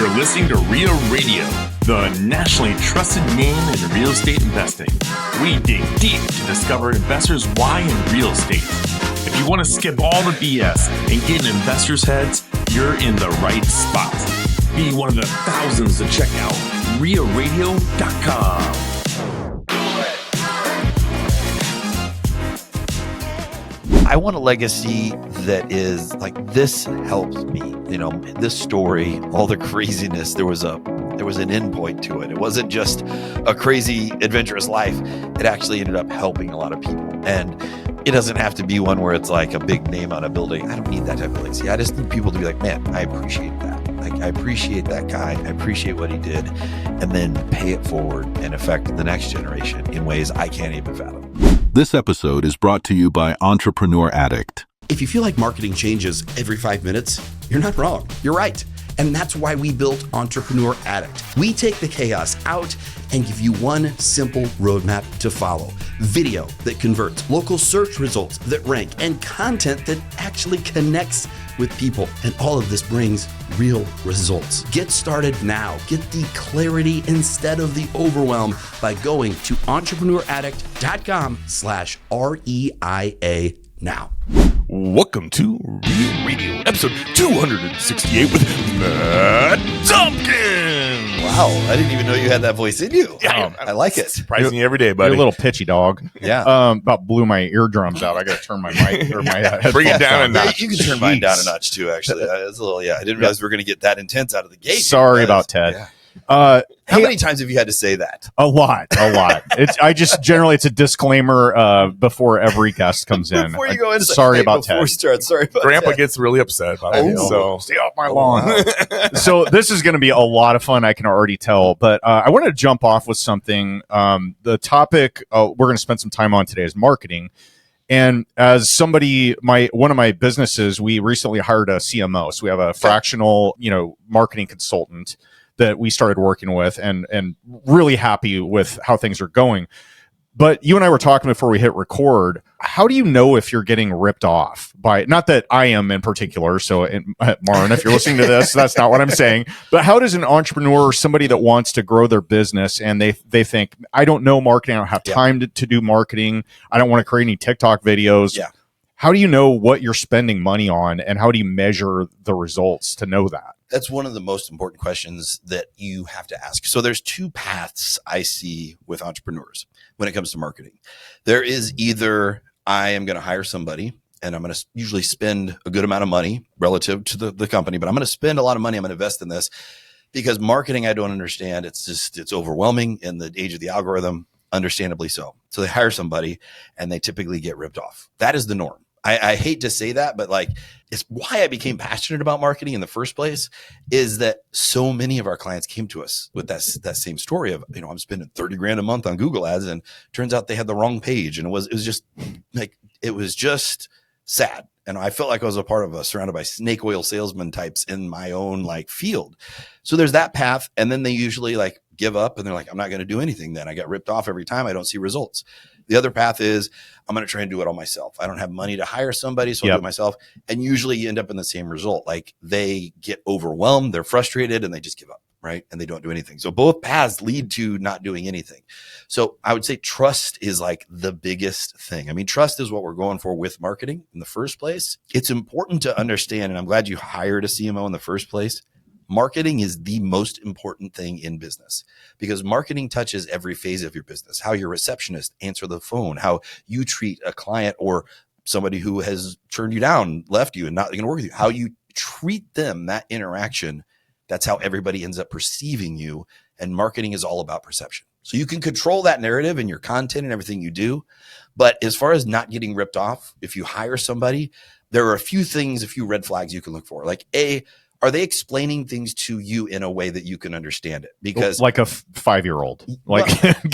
You're listening to Real Radio, the nationally trusted name in real estate investing. We dig deep to discover investors' why in real estate. If you want to skip all the BS and get in investors' heads, you're in the right spot. Be one of the thousands to check out realradio.com. I want a legacy that is like, this helps me, this story, all the craziness, there was an end point to it. It wasn't just a crazy, adventurous life. It actually ended up helping a lot of people. And it doesn't have to be one where it's like a big name on a building. I don't need that type of legacy. I just need people to be like, man, I appreciate that. Like, I appreciate that guy. I appreciate what he did. And then pay it forward and affect the next generation in ways I can't even fathom. This episode is brought to you by Entrepreneur Addict. If you feel like marketing changes every 5 minutes, you're not wrong. You're right. And that's why we built Entrepreneur Addict. We take the chaos out and give you one simple roadmap to follow. Video that converts, local search results that rank, and content that actually connects with people. And all of this brings real results. Get started now. Get the clarity instead of the overwhelm by going to entrepreneuraddict.com/REIA now. Welcome to Real Radio, episode 268 with Matt Tompkins. Wow, I didn't even know you had that voice in you. I like it. Surprising you every day, buddy. You're a little pitchy, dog. Yeah. About blew my eardrums out. I got to turn my mic or my headphones Bring it down a notch. You can turn mine down a notch too, actually. It's a little, I didn't realize we were going to get that intense out of the gate. Sorry about Ted. Yeah. How many times have you had to say that? A lot. It's a disclaimer before every guest comes in. Before you go in, sorry about Ted. Sorry about Grandpa Ted. gets really upset about it. So Stay off my lawn. So this is going to be a lot of fun, I can already tell. But I want to jump off with something. The topic we're going to spend some time on today is marketing. And as somebody, one of my businesses, we recently hired a CMO. So we have a fractional, marketing consultant that we started working with, and really happy with how things are going. But you and I were talking before we hit record. How do you know if you're getting ripped off by, not that I am in particular, so Martin, if you're listening to this, that's not what I'm saying, but how does an entrepreneur, somebody that wants to grow their business and they think, I don't know marketing, I don't have time to do marketing, I don't want to create any TikTok videos. Yeah. How do you know what you're spending money on, and how do you measure the results to know that? That's one of the most important questions that you have to ask. So there's two paths I see with entrepreneurs when it comes to marketing. There is either I am going to hire somebody and I'm going to usually spend a good amount of money relative to the company, but I'm going to spend a lot of money. I'm going to invest in this because marketing, I don't understand. It's overwhelming in the age of the algorithm, understandably so. So they hire somebody and they typically get ripped off. That is the norm. I hate to say that, but it's why I became passionate about marketing in the first place, is that so many of our clients came to us with that same story of, I'm spending $30,000 a month on Google ads, and turns out they had the wrong page. And it was just sad. And I felt like I was a part of surrounded by snake oil salesman types in my own field. So there's that path. And then they usually give up and they're like, I'm not going to do anything then. I got ripped off every time. I don't see results. The other path is I'm going to try and do it all myself. I don't have money to hire somebody, so I'll do it myself. And usually you end up in the same result. They get overwhelmed, they're frustrated, and they just give up, right? And they don't do anything. So both paths lead to not doing anything. So I would say trust is the biggest thing. I mean, trust is what we're going for with marketing in the first place. It's important to understand, and I'm glad you hired a CMO in the first place. Marketing is the most important thing in business because marketing touches every phase of your business, how your receptionist answer the phone, how you treat a client or somebody who has turned you down, left you and not going to work with you, how you treat them, that interaction. That's how everybody ends up perceiving you. And marketing is all about perception. So you can control that narrative in your content and everything you do. But as far as not getting ripped off, if you hire somebody, there are a few red flags you can look for. Are they explaining things to you in a way that you can understand it? Because like a 5-year-old,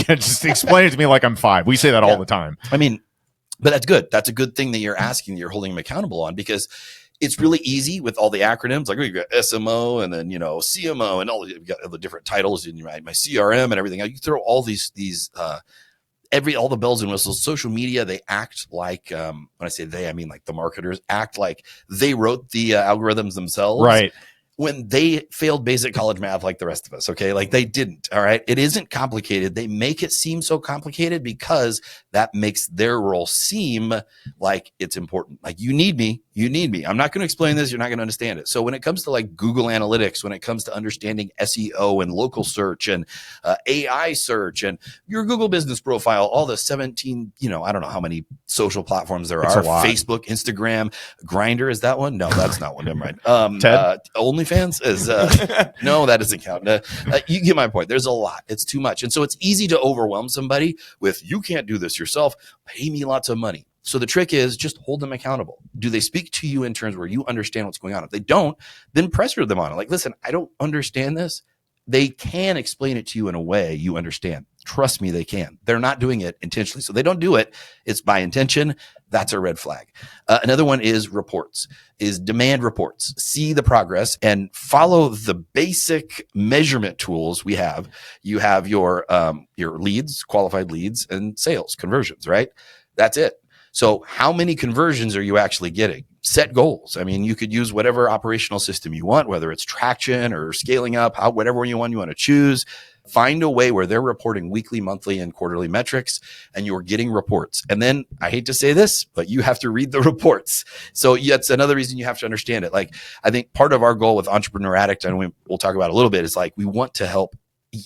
just explain it to me like I'm 5. We say that all the time. I mean, but that's good. That's a good thing that you're asking, you're holding them accountable on, because it's really easy with all the acronyms. You've got SMO and then, CMO and all, you've got the different titles in my CRM and everything. You throw all these all the bells and whistles. Social media, they act like, when I say they, I mean the marketers act like they wrote the algorithms themselves. Right. when they failed basic college math like the rest of us, okay? Like they didn't, all right? It isn't complicated. They make it seem so complicated because that makes their role seem like it's important. Like you need me. I'm not going to explain this. You're not going to understand it. So when it comes to like Google Analytics, when it comes to understanding SEO and local search and AI search and your Google business profile, all the 17, I don't know how many social platforms there are. Facebook, Instagram, Grindr, is that one? No, that's not one. Never mind. OnlyFans is no, that doesn't count. You get my point. There's a lot. It's too much. And so it's easy to overwhelm somebody with, you can't do this yourself. Pay me lots of money. So the trick is just hold them accountable. Do they speak to you in terms where you understand what's going on? If they don't, then pressure them on it. Like, listen, I don't understand this. They can explain it to you in a way you understand. Trust me, they can. They're not doing it intentionally. So they don't do it. It's by intention. That's a red flag. Another one is reports, is demand reports. See the progress and follow the basic measurement tools we have. You have your leads, qualified leads, and sales conversions, right? That's it. So how many conversions are you actually getting? Set goals. I mean, you could use whatever operational system you want, whether it's traction or scaling up, whatever you want to choose. Find a way where they're reporting weekly, monthly, and quarterly metrics, and you're getting reports. And then I hate to say this, but you have to read the reports. So that's another reason you have to understand it. Like, I think part of our goal with Entrepreneur Addict, and we'll talk about it a little bit, is like we want to help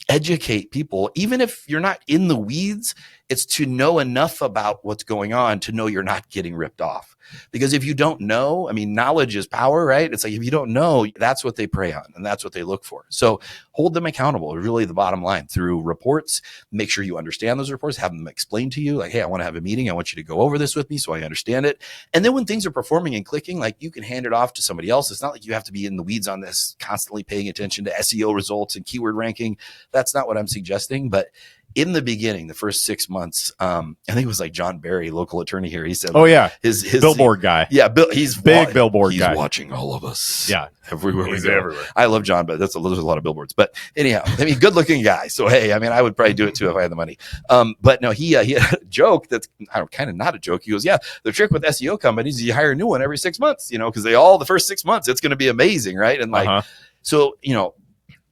educate people, even if you're not in the weeds. It's to know enough about what's going on to know you're not getting ripped off. Because if you don't know, I mean, knowledge is power, right? It's like, if you don't know, that's what they prey on and that's what they look for. So hold them accountable, really the bottom line, through reports. Make sure you understand those reports, have them explained to you, like, hey, I want to have a meeting. I want you to go over this with me so I understand it. And then when things are performing and clicking, like, you can hand it off to somebody else. It's not like you have to be in the weeds on this, constantly paying attention to SEO results and keyword ranking. That's not what I'm suggesting. But in the beginning, the first 6 months, I think it was like John Barry, local attorney here. He said, "Oh yeah, his billboard guy. Yeah, he's big billboard guy. He's watching all of us. Yeah, everywhere he's we go. Everywhere. I love John, but there's a lot of billboards. But anyhow, I mean, good looking guy. So hey, I mean, I would probably do it too if I had the money. But no, he had a joke that's kind of not a joke. He goes, yeah, the trick with SEO companies is you hire a new one every 6 months, because the first 6 months it's going to be amazing, right? And like, so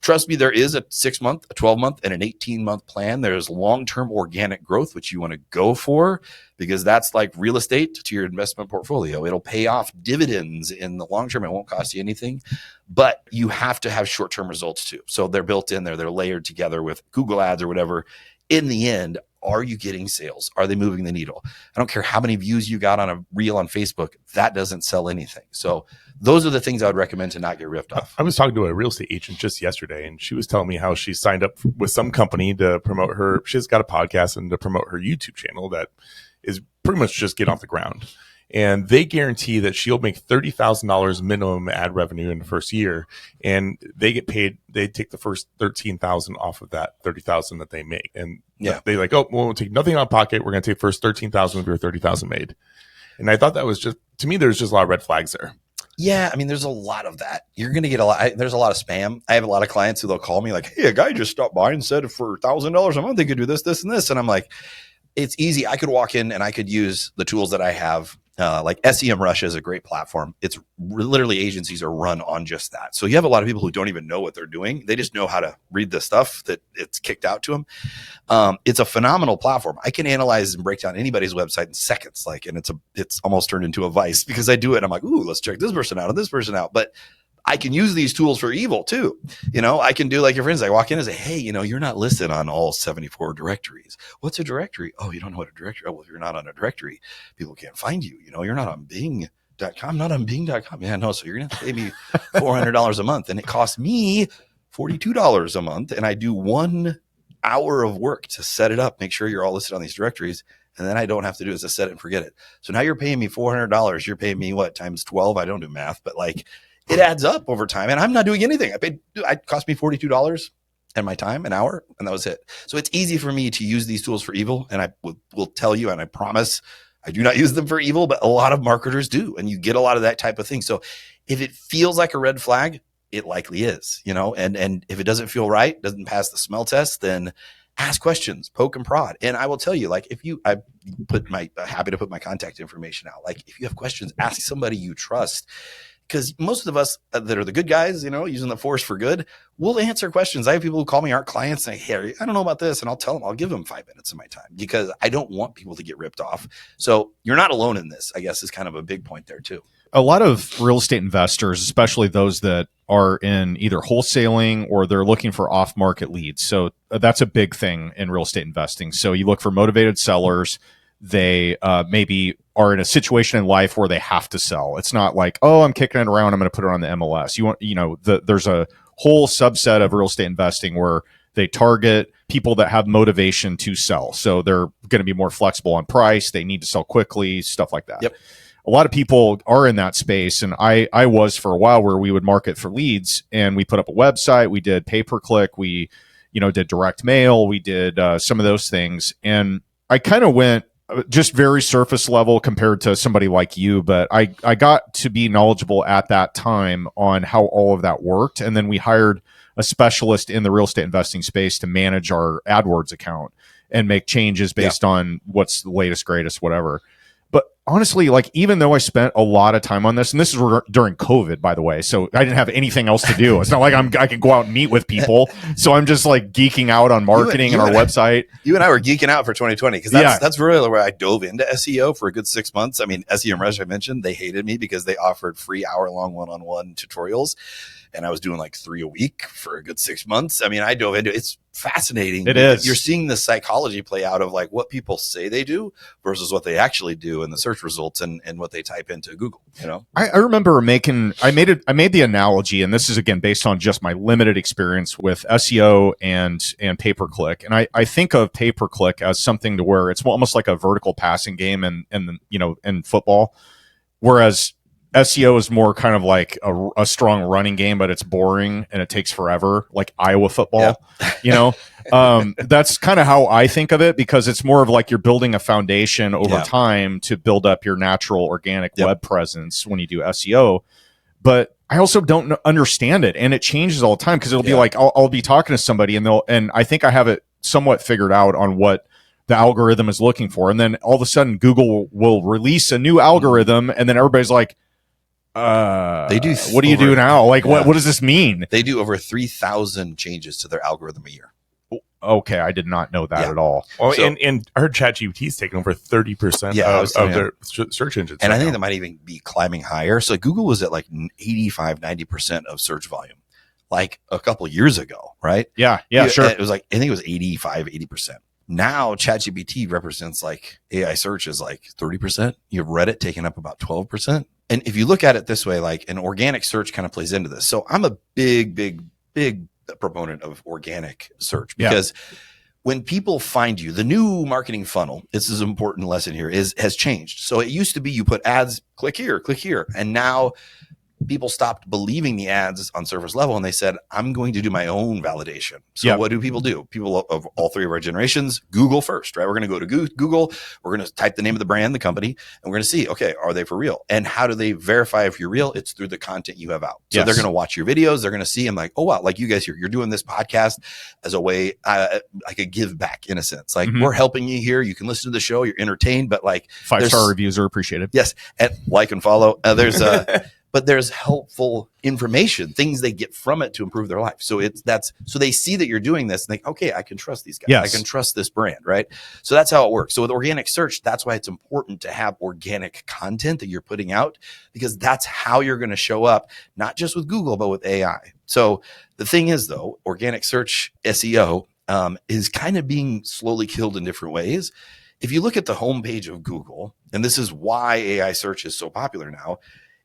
trust me, there is a 6 month, a 12 month, and an 18-month plan. There's long-term organic growth, which you want to go for, because that's like real estate to your investment portfolio. It'll pay off dividends in the long term. It won't cost you anything, but you have to have short-term results too. So they're built in there. They're layered together with Google ads or whatever. In the end, are you getting sales? Are they moving the needle? I don't care how many views you got on a reel on Facebook. That doesn't sell anything. So those are the things I would recommend to not get ripped off. I was talking to a real estate agent just yesterday, and she was telling me how she signed up with some company to promote her. She's got a podcast and to promote her YouTube channel that is pretty much just get off the ground. And they guarantee that she'll make $30,000 minimum ad revenue in the first year, and they get paid. They take the first $13,000 off of that $30,000 that they make, and they like, oh, well, we'll take nothing out of pocket. We're going to take first $13,000 of your $30,000 made. And I thought that was just, to me, there's just a lot of red flags there. Yeah, I mean, there's a lot of that. You're going to get a lot. There's a lot of spam. I have a lot of clients who they'll call me like, hey, a guy just stopped by and said for $1,000 a month, they could do this, this, and this. And I'm like, it's easy. I could walk in and I could use the tools that I have. Like SEMrush is a great platform. It's literally agencies are run on just that. So you have a lot of people who don't even know what they're doing. They just know how to read the stuff that it's kicked out to them. It's a phenomenal platform. I can analyze and break down anybody's website in seconds. And it's almost turned into a vice because I do it. I'm like, ooh, let's check this person out and this person out. But I can use these tools for evil too. I can do like your friends. I walk in and say, hey, you're not listed on all 74 directories. What's a directory? Oh, you don't know what a directory? Oh, well, if you're not on a directory, people can't find you. You're not on Bing.com, not on Bing.com. Yeah, no. So you're going to have to pay me $400 a month. And it costs me $42 a month. And I do 1 hour of work to set it up, make sure you're all listed on these directories. And then I don't have to do is to set it and forget it. So now you're paying me $400. You're paying me what, times 12? I don't do math, but like, it adds up over time, and I'm not doing anything. It cost me $42 and my time, an hour, and that was it. So it's easy for me to use these tools for evil, and I will tell you, and I promise I do not use them for evil, but a lot of marketers do, and you get a lot of that type of thing. So if it feels like a red flag, it likely is, and if it doesn't feel right, doesn't pass the smell test, then ask questions, poke and prod. And I will tell you, like, happy to put my contact information out. Like, if you have questions, ask somebody you trust. because most of us that are the good guys, using the force for good, will answer questions. I have people who call me, aren't clients, saying, hey, I don't know about this. And I'll tell them, I'll give them 5 minutes of my time because I don't want people to get ripped off. So you're not alone in this, I guess, is kind of a big point there too. A lot of real estate investors, especially those that are in either wholesaling or they're looking for off-market leads. So that's a big thing in real estate investing. So you look for motivated sellers. They maybe are in a situation in life where they have to sell. It's not like, oh, I'm kicking it around, I'm going to put it on the MLS. There's a whole subset of real estate investing where they target people that have motivation to sell. So they're going to be more flexible on price. They need to sell quickly, stuff like that. Yep. A lot of people are in that space. And I was for a while where we would market for leads and we put up a website. We did pay-per-click. We, did direct mail. We did some of those things. And I kind of went just very surface level compared to somebody like you. But I got to be knowledgeable at that time on how all of that worked. And then we hired a specialist in the real estate investing space to manage our AdWords account and make changes based on what's the latest, greatest, whatever. But honestly, like, even though I spent a lot of time on this, and this is during COVID, by the way, so I didn't have anything else to do. It's not like I can go out and meet with people. So I'm just like geeking out on marketing and our website. You and I were geeking out for 2020 because that's really where I dove into SEO for a good 6 months. I mean, SEO and Res, I mentioned, they hated me because they offered free hour-long one-on-one tutorials. And I was doing like 3 a week for a good 6 months. I mean, I dove into it. It's fascinating. It is. You're seeing the psychology play out of like what people say they do versus what they actually do in the search results and what they type into Google. I remember I made the analogy, and this is again based on just my limited experience with SEO and pay-per-click. And I think of pay-per-click as something to where it's almost like a vertical passing game in football, whereas SEO is more kind of like a strong running game, but it's boring and it takes forever, like Iowa football. That's kind of how I think of it, because it's more of like you're building a foundation over time to build up your natural organic web presence when you do SEO. But I also don't understand it, and it changes all the time, because it'll be like I'll be talking to somebody and I think I have it somewhat figured out on what the algorithm is looking for, and then all of a sudden Google will release a new algorithm, and then everybody's like, they do. What do you do now? Like, what does this mean? They do over 3,000 changes to their algorithm a year. Okay, I did not know that at all. Well, and I heard ChatGPT's taken over 30% of their search engines. And I think that might even be climbing higher. So Google was at like 85, 90% of search volume, like a couple of years ago, right? Yeah, sure. It was like, I think it was 85, 80%. Now ChatGPT represents like AI search is like 30%. You have Reddit taking up about 12%. And if you look at it this way, like an organic search kind of plays into this. So I'm a big proponent of organic search, because when people find you, the new marketing funnel, this is an important lesson here, has changed. So it used to be you put ads, click here. And now people stopped believing the ads on surface level, and they said, I'm going to do my own validation. So what do? People of all three of our generations, Google first, right? We're going to go to Google. We're going to type the name of the brand, the company, and we're going to see, okay, are they for real? And how do they verify if you're real? It's through the content you have out. So they're going to watch your videos. They're going to see, and like, oh, wow, like you guys here, you're doing this podcast as a way, like a give back in a sense. Like we're helping you here. You can listen to the show. You're entertained, but like 5-star reviews are appreciated. Yes. And like and follow. But there's helpful information, things they get from it to improve their life. So so they see that you're doing this and think, okay, I can trust these guys. I can trust this brand, right? So that's how it works. So with organic search, that's why it's important to have organic content that you're putting out, because that's how you're going to show up, not just with Google, but with AI. So the thing is, though, organic search SEO is kind of being slowly killed in different ways. If you look at the homepage of Google, and this is why AI search is so popular now,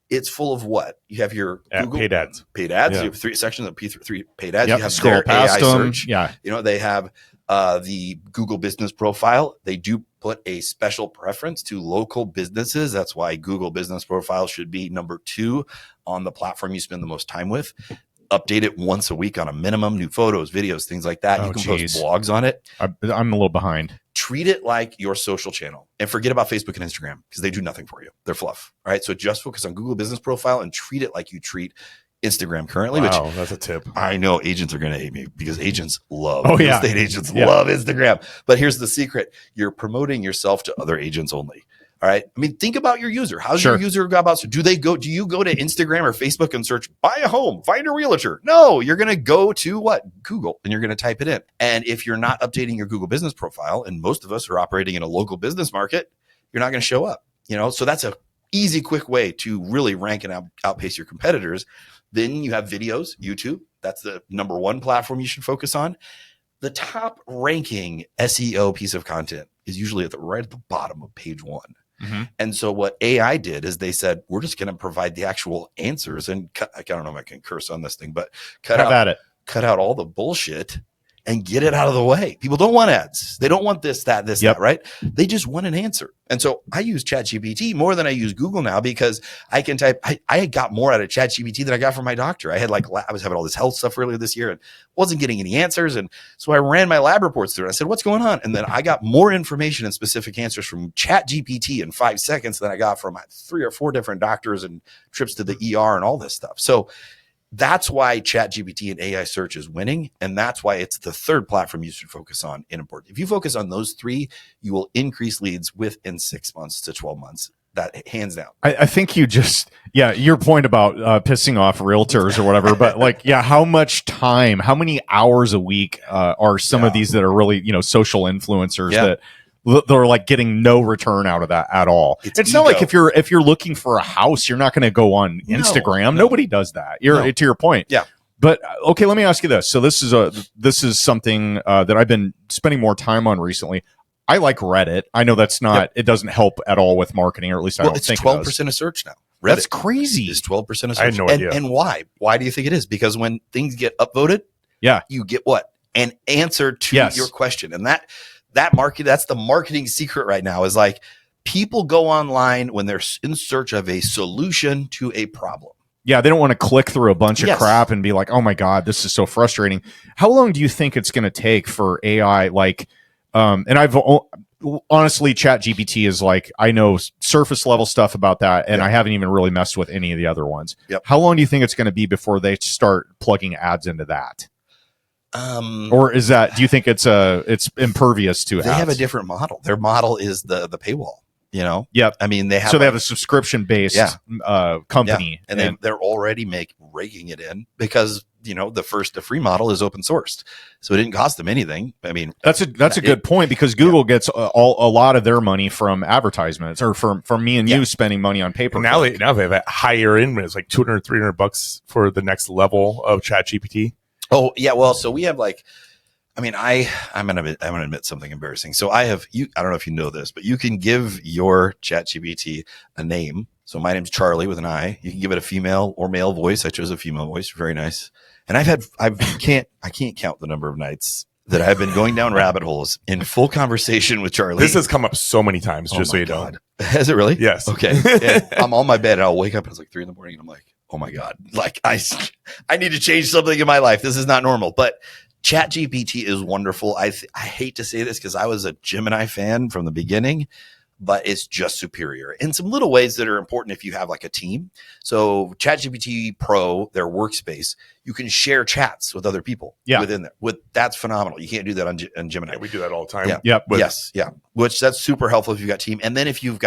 it's full of what? You have your Google paid ads. You have 3 sections of P3 paid ads. Yep. You have Scroll their past AI them. search. Yeah. They have the Google business profile. They do put a special preference to local businesses. That's why Google business profile should be number 2 on the platform you spend the most time with. Update it once a week on a minimum, new photos, videos, things like that. You can post blogs on it. I'm a little behind. Treat it like your social channel, and forget about Facebook and Instagram, because they do nothing for you. They're fluff, right? So just focus on Google business profile and treat it like you treat Instagram currently. Wow, which that's a tip. I know agents are going to hate me, because agents love real estate agents love Instagram. But here's the secret. You're promoting yourself to other agents only. All right. I mean, think about your user. How's Sure. your user go about? So do you go to Instagram or Facebook and search buy a home, find a realtor? No, you're going to go to what? Google, and you're going to type it in. And if you're not updating your Google business profile, and most of us are operating in a local business market, you're not going to show up, so that's a easy, quick way to really rank and outpace your competitors. Then you have videos, YouTube. That's the number one platform you should focus on. The top ranking SEO piece of content is usually right at the bottom of page one. Mm-hmm. And so what AI did is they said, we're just going to provide the actual answers and I don't know if I can curse on this thing, but cut out all the bullshit and get it out of the way. People don't want ads. They don't want this, that, right? They just want an answer. And so I use ChatGPT more than I use Google now because I can type. I got more out of ChatGPT than I got from my doctor. I was having all this health stuff earlier this year and wasn't getting any answers. And so I ran my lab reports through it. I said, what's going on? And then I got more information and specific answers from ChatGPT in 5 seconds than I got from 3 or 4 different doctors and trips to the ER and all this stuff. So that's why ChatGPT and AI search is winning. And that's why it's the third platform you should focus on in important. If you focus on those 3, you will increase leads within 6 months to 12 months. That hands down. I think you just, your point about pissing off realtors or whatever, but how much time, how many hours a week are some of these that are really, social influencers that they're like getting no return out of that at all. It's not like if you're looking for a house, you're not going to go on Instagram. No. Nobody does that. To your point. Yeah. But okay, let me ask you this. So this is something that I've been spending more time on recently. I like Reddit. I know that's not. It doesn't help at all with marketing, or at least I don't think it does. It's 12% of search now. Reddit That's crazy. It's 12% of search. I had no idea. And why? Why do you think it is? Because when things get upvoted, you get what? An answer to your question, and that market, that's the marketing secret right now, is like people go online when they're in search of a solution to a problem. Yeah, they don't want to click through a bunch of crap and be like, oh my God, this is so frustrating. How long do you think it's going to take for AI? And I've honestly, ChatGPT is I know surface level stuff about that, and I haven't even really messed with any of the other ones. Yep. How long do you think it's going to be before they start plugging ads into that? Or is that? Do you think it's impervious to ads? They have a different model. Their model is the paywall. Yep. I mean, they have they have a subscription based company, and they're already raking it in because the free model is open sourced, so it didn't cost them anything. I mean, that's a good point because Google gets a lot of their money from advertisements or from me and you spending money on paper. Now they have a higher end. It's like $200, $300 for the next level of ChatGPT. Oh yeah, well, so we have I'm gonna admit something embarrassing. So I don't know if you know this, but you can give your ChatGPT a name. So my name's Charlie with an I. You can give it a female or male voice. I chose a female voice. Very nice. And I can't count the number of nights that I've been going down rabbit holes in full conversation with Charlie. This has come up so many times, just so you know. Has it really? Yes. Okay. And I'm on my bed and I'll wake up and it's 3 a.m. and I'm like, oh my God, I need to change something in my life. This is not normal. But ChatGPT is wonderful. I hate to say this because I was a Gemini fan from the beginning, but it's just superior in some little ways that are important if you have a team. So ChatGPT Pro, their workspace, you can share chats with other people within there. That's phenomenal. You can't do that on Gemini. Yeah, we do that all the time. Yeah. Yep. Yeah. Which that's super helpful if you've got team. And then if you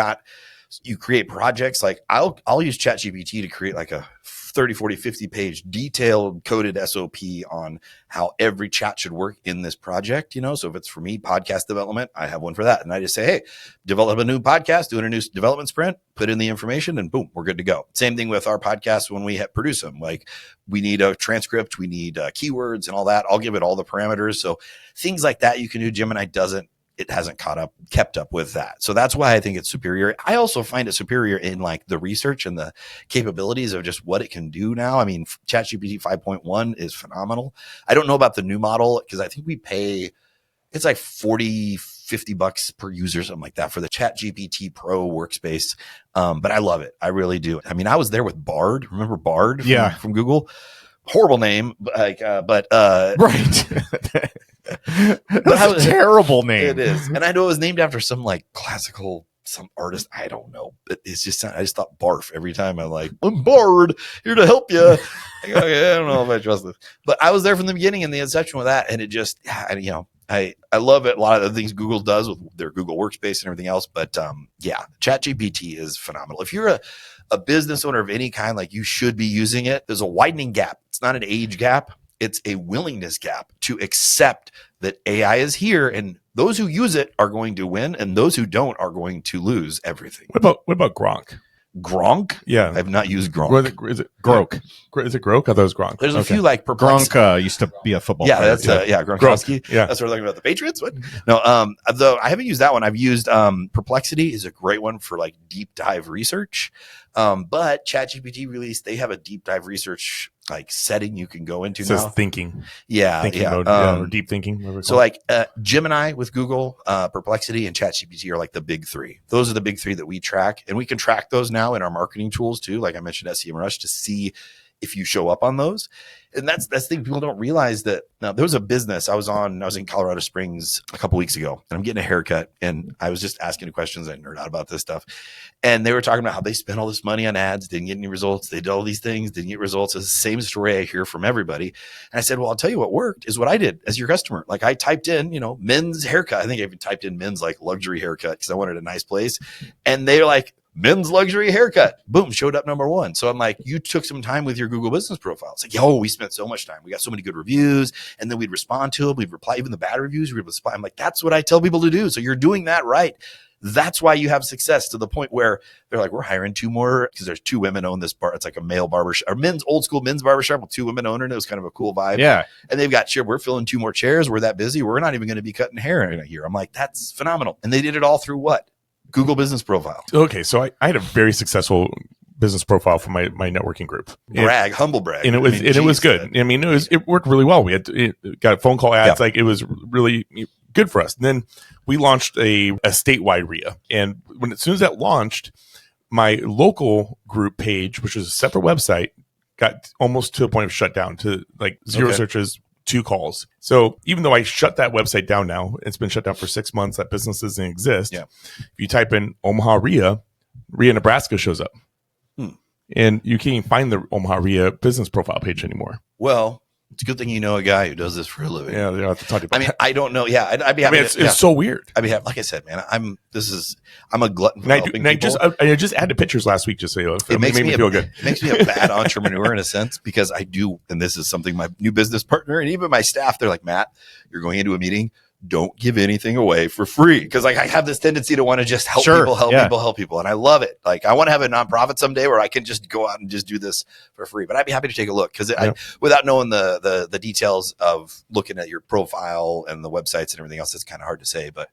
create projects, I'll use ChatGPT to create a 30, 40, 50 page detailed coded SOP on how every chat should work in this project. So if it's for me, podcast development, I have one for that. And I just say, hey, develop a new podcast, doing a new development sprint, put in the information and boom, we're good to go. Same thing with our podcasts when we produce them. We need a transcript, we need keywords and all that. I'll give it all the parameters. So things like that you can do. Gemini hasn't kept up with that. So that's why I think it's superior. I also find it superior in the research and the capabilities of just what it can do now. I mean, ChatGPT 5.1 is phenomenal. I don't know about the new model because I think we pay, it's $40, $50 per user, something like that for the ChatGPT Pro workspace. But I love it. I really do. I mean, I was there with Bard. Remember Bard from Google? Horrible name, right. That's a terrible name. It is. And I know it was named after some classical, some artist. I don't know. But it's just, I just thought barf every time. I'm Bard, here to help you. I don't know if I trust this. But I was there from the beginning in the inception with that. And it just, I love it. A lot of the things Google does with their Google Workspace and everything else. But yeah, ChatGPT is phenomenal. If you're a business owner of any kind, like you should be using it. There's a widening gap. It's not an age gap. It's a willingness gap to accept that AI is here, and those who use it are going to win, and those who don't are going to lose everything. What about Gronk? Gronk? Yeah. I've not used Gronk. Is it Grok? Is it Grok? I thought it was Gronk. There's a few like Gronk used to be a football player. That's Gronkowski. Grok. Yeah. That's what we're talking about. The Patriots? What? No, though I haven't used that one. I've used Perplexity is a great one for like deep dive research. But ChatGPT released, they have a deep dive research like setting you can go into It says now. thinking Mode, or deep thinking. So like Gemini with Google, Perplexity, and ChatGPT are like the big three. Those are the big three that we track, and we can track those now in our marketing tools too. Like I mentioned, SEMrush to see if you show up on those. And that's the thing. People don't realize that. Now there was a business I was in Colorado Springs a couple weeks ago, and I'm getting a haircut, and I was just asking questions. I nerd out about this stuff. And they were talking about how they spent all this money on ads, didn't get any results. They did all these things, didn't get results. It's the same story I hear from everybody. And I said, well, I'll tell you what worked is what I did as your customer. Like I typed in, men's haircut. I think I even typed in men's like luxury haircut because I wanted a nice place. And they're like, men's luxury haircut, boom, showed up number one. So I'm like, you took some time with your Google business profile. It's like, we spent so much time. We got so many good reviews, and then we'd respond to them. We'd reply, even the bad reviews, we'd reply. I'm like, that's what I tell people to do. So you're doing that right. That's why you have success, to the point where they're like, we're hiring 2 more because there's 2 women own this bar. It's like a male barbershop, or old school men's barbershop with 2 women owner. And it was kind of a cool vibe. Yeah. And they've got, we're filling 2 more chairs. We're that busy. We're not even going to be cutting hair in a year. I'm like, that's phenomenal. And they did it all through what? Google business profile. Okay. So I had a very successful business profile for my networking group. Humble brag. And it was good. I mean, it worked really well. We had got phone call ads. Like it was really good for us. And then we launched a statewide RIA. And as soon as that launched, my local group page, which was a separate website, got almost to a point of shutdown, to like 0 searches, 2 calls. So even though I shut that website down now, it's been shut down for 6 months, that business doesn't exist. Yeah. If you type in Omaha RIA, Nebraska shows up. And you can't even find the Omaha RIA business profile page anymore. Well, it's a good thing you know a guy who does this for a living. Yeah, they have to talk about I don't know. Yeah, I'd be happy. It's so weird. I'd be happy. Like I said, man, I'm a glutton for helping people. I just added pictures last week just so it makes me feel good. It makes me a bad entrepreneur in a sense, because I do, and this is something my new business partner and even my staff, they're like, Matt, you're going into a meeting, don't give anything away for free. Because like I have this tendency to want to just help people. And I love it. Like I want to have a nonprofit someday where I can just go out and just do this for free. But I'd be happy to take a look, because without knowing the details of looking at your profile and the websites and everything else, it's kind of hard to say. But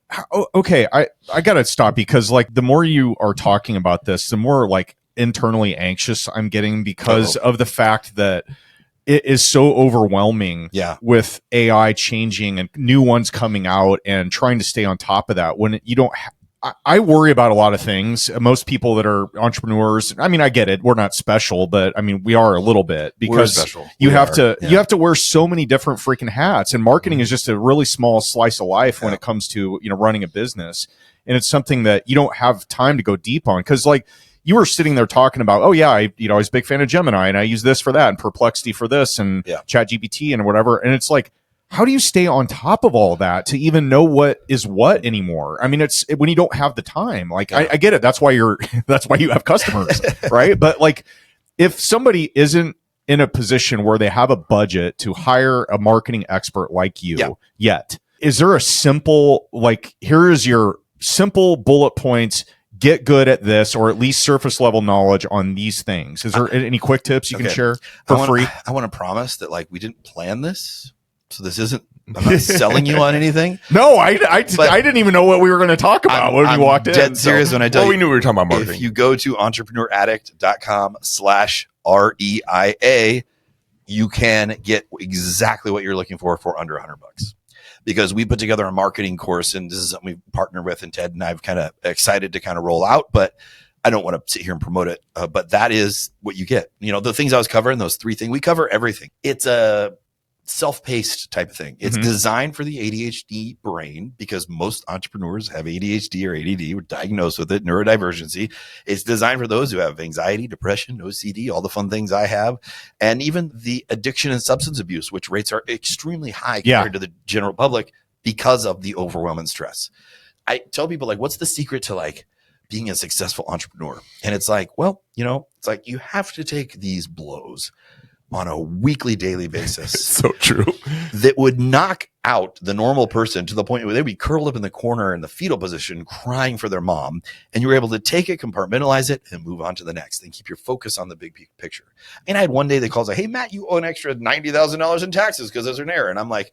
okay, I gotta stop, because like the more you are talking about this, the more like internally anxious I'm getting, because of the fact that it is so overwhelming with AI changing and new ones coming out and trying to stay on top of that. When you don't, I worry about a lot of things. Most people that are entrepreneurs, I mean, I get it. We're not special, but I mean, we are a little bit, because you have to wear so many different freaking hats, and marketing is just a really small slice of life when it comes to, running a business. And it's something that you don't have time to go deep on, because like, you were sitting there talking about, I was a big fan of Gemini, and I use this for that, and Perplexity for this, and ChatGPT and whatever. And it's like, how do you stay on top of all that to even know what is what anymore? I mean, it's when you don't have the time. Like, I get it. That's why you have customers, right? But like, if somebody isn't in a position where they have a budget to hire a marketing expert like you yet, is there a simple, like, here is your simple bullet points, get good at this, or at least surface level knowledge on these things? Is there any quick tips you can share for free? I want to promise that like we didn't plan this, so this isn't, I'm not selling you on anything. No, I didn't even know what we were going to talk about when we walked in. Dead serious when I tell you. We knew we were talking about marketing. If you go to entrepreneuraddict.com/REIA, you can get exactly what you're looking for under $100. Because we put together a marketing course, and this is something we partner with, and Ted and I've kind of excited to kind of roll out, but I don't want to sit here and promote it. But that is what you get. The things I was covering, those 3 things, we cover everything. It's a self-paced type of thing. It's designed for the ADHD brain, because most entrepreneurs have ADHD or ADD. We're diagnosed with it, neurodivergency. It's designed for those who have anxiety, depression, OCD, all the fun things I have, and even the addiction and substance abuse, which rates are extremely high compared to the general public. because of the overwhelming stress. I tell people, like, what's the secret to like being a successful entrepreneur? And it's like, well, it's like you have to take these blows on a weekly, daily basis. So true. That would knock out the normal person to the point where they'd be curled up in the corner in the fetal position, crying for their mom. And you were able to take it, compartmentalize it, and move on to the next, and keep your focus on the big picture. And I had one day that calls like, "Hey, Matt, you owe an extra $90,000 in taxes because there's an error." And I'm like,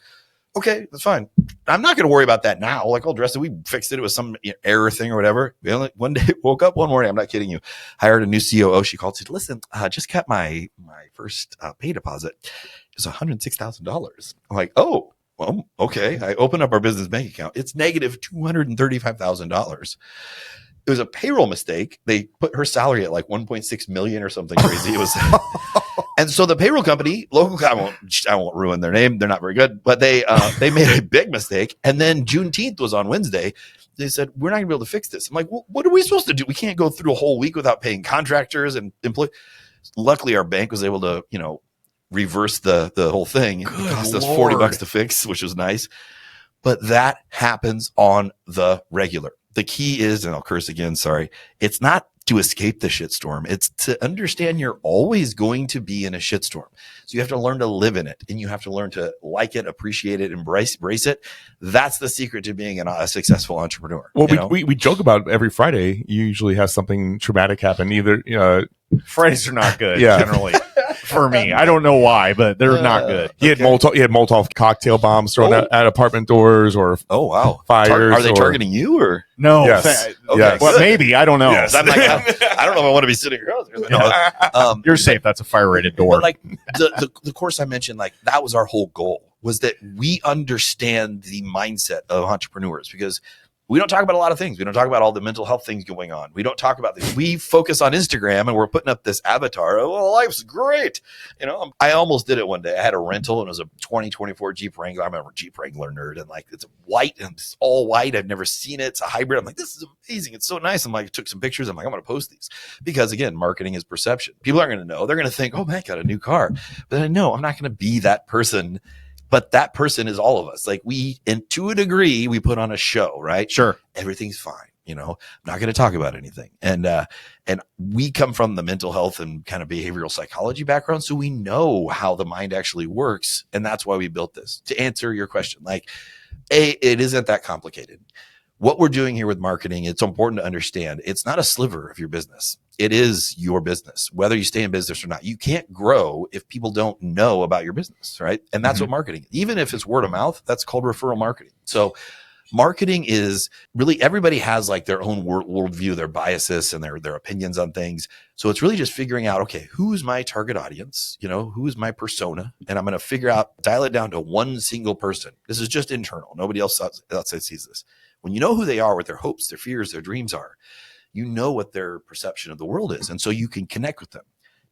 okay, that's fine. I'm not going to worry about that now. Like, I'll address it. We fixed it. It was some error thing or whatever. We only one day woke up one morning. I'm not kidding you. Hired a new COO. She called and said, "Listen, just kept my first pay deposit. It was $106,000. I'm like, oh, well, okay. I open up our business bank account. It's negative $235,000. It was a payroll mistake. They put her salary at like 1.6 million or something crazy. It was, and so the payroll company, local, I won't ruin their name. They're not very good, but they made a big mistake. And then Juneteenth was on Wednesday. They said, "We're not gonna be able to fix this." I'm like, "Well, what are we supposed to do? We can't go through a whole week without paying contractors and employees." Luckily, our bank was able to, reverse the whole thing. It cost us $40 to fix, which was nice. But that happens on the regular. The key is, and I'll curse again, sorry, it's not to escape the shitstorm. It's to understand you're always going to be in a shitstorm. So you have to learn to live in it, and you have to learn to like it, appreciate it, embrace it. That's the secret to being a successful entrepreneur. Well, we joke about every Friday. You usually have something traumatic happen. Either Fridays are not good generally for me. I don't know why, but they're not good. You had Molotov cocktail bombs thrown at apartment doors, or fires. Are they targeting you or no? Yes. Okay. Yes. Well, maybe, I don't know. Yes. I'm like, I don't know if I want to be sitting here. No. You're safe. That's a fire rated door. But like the course I mentioned, like that was our whole goal, was that we understand the mindset of entrepreneurs, because we don't talk about a lot of things. We don't talk about all the mental health things going on. We don't talk about this. We focus on Instagram, and we're putting up this avatar. Oh, well, life's great. I almost did it one day. I had a rental, and it was a 2024 Jeep Wrangler. I'm a Jeep Wrangler nerd, and like it's white, and it's all white. I've never seen it. It's a hybrid. I'm like, this is amazing. It's so nice. I'm like, I took some pictures. I'm like, I'm going to post these, because again, marketing is perception. People aren't going to know. They're going to think, oh, Matt got a new car. But no, I'm not going to be that person. But that person is all of us. Like and to a degree, we put on a show, right? Sure. Everything's fine. I'm not going to talk about anything. And we come from the mental health and kind of behavioral psychology background. So we know how the mind actually works. And that's why we built this. To answer your question, like, it isn't that complicated. What we're doing here with marketing, it's important to understand it's not a sliver of your business. It is your business, whether you stay in business or not. You can't grow if people don't know about your business, right? And that's what marketing, even if it's word of mouth, that's called referral marketing. So marketing is really, everybody has like their own worldview, their biases and their opinions on things. So it's really just figuring out, okay, who's my target audience? Who's my persona? And I'm going to dial it down to one single person. This is just internal. Nobody else outside sees this. When you know who they are, what their hopes, their fears, their dreams are, you know what their perception of the world is. And so you can connect with them.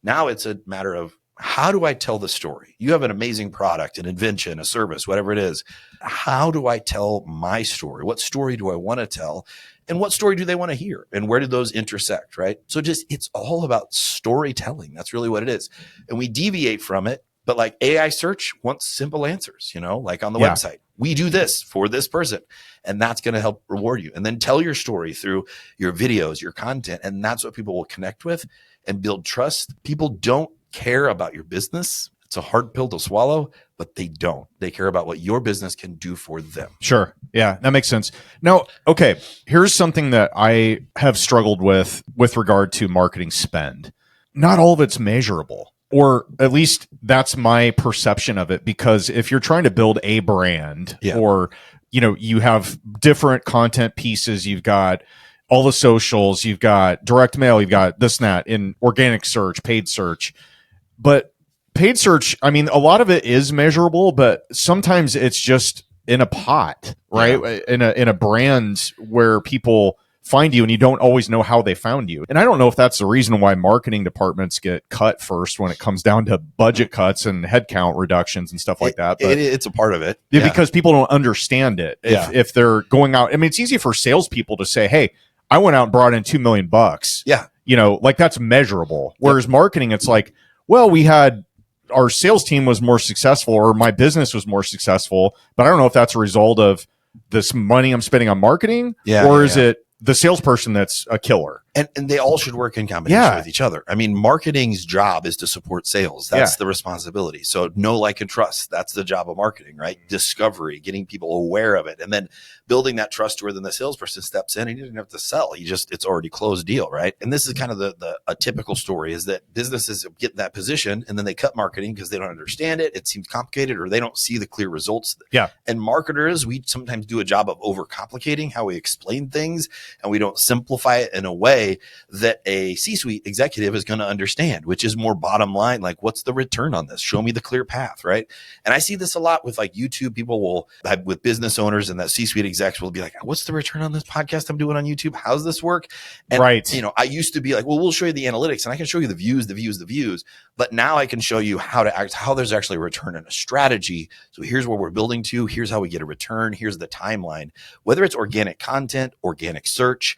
Now it's a matter of, how do I tell the story? You have an amazing product, an invention, a service, whatever it is. How do I tell my story? What story do I want to tell? And what story do they want to hear? And where do those intersect, right? So it's all about storytelling. That's really what it is. And we deviate from it. But like AI search wants simple answers, like on the website. We do this for this person, and that's going to help reward you. And then tell your story through your videos, your content. And that's what people will connect with and build trust. People don't care about your business. It's a hard pill to swallow, but they don't. They care about what your business can do for them. Sure. Yeah, that makes sense. Now, okay, here's something that I have struggled with regard to marketing spend. Not all of it's measurable. Or at least that's my perception of it, because if you're trying to build a brand or, you have different content pieces, you've got all the socials, you've got direct mail, you've got this and that in organic search, paid search. But paid search, I mean, a lot of it is measurable, but sometimes it's just in a pot, right? Yeah. In a brand where people find you and you don't always know how they found you. And I don't know if that's the reason why marketing departments get cut first when it comes down to budget cuts and headcount reductions and stuff like that. But it's a part of it. Yeah. Because people don't understand it. If they're going out, I mean, it's easy for salespeople to say, hey, I went out and brought in $2 million. Yeah. Like that's measurable. Whereas marketing, it's like, well, we had our sales team was more successful or my business was more successful, but I don't know if that's a result of this money I'm spending on marketing or is it the salesperson that's a killer. And they all should work in combination with each other. I mean, marketing's job is to support sales. That's the responsibility. So know, like, and trust. That's the job of marketing, right? Discovery, getting people aware of it, and then building that trust where then the salesperson steps in and he doesn't have to sell. It's already closed deal, right? And this is kind of a typical story is that businesses get in that position and then they cut marketing because they don't understand it. It seems complicated or they don't see the clear results. Yeah. And marketers, we sometimes do a job of overcomplicating how we explain things and we don't simplify it in a way that a C-suite executive is going to understand, which is more bottom line. Like, what's the return on this? Show me the clear path, right? And I see this a lot with like YouTube. People will, with business owners and that C-suite execs will be like, what's the return on this podcast I'm doing on YouTube? How's this work? And, I used to be like, well, we'll show you the analytics and I can show you the views. But now I can show you how there's actually a return and a strategy. So here's where we're building to. Here's how we get a return. Here's the timeline, whether it's organic content, organic search,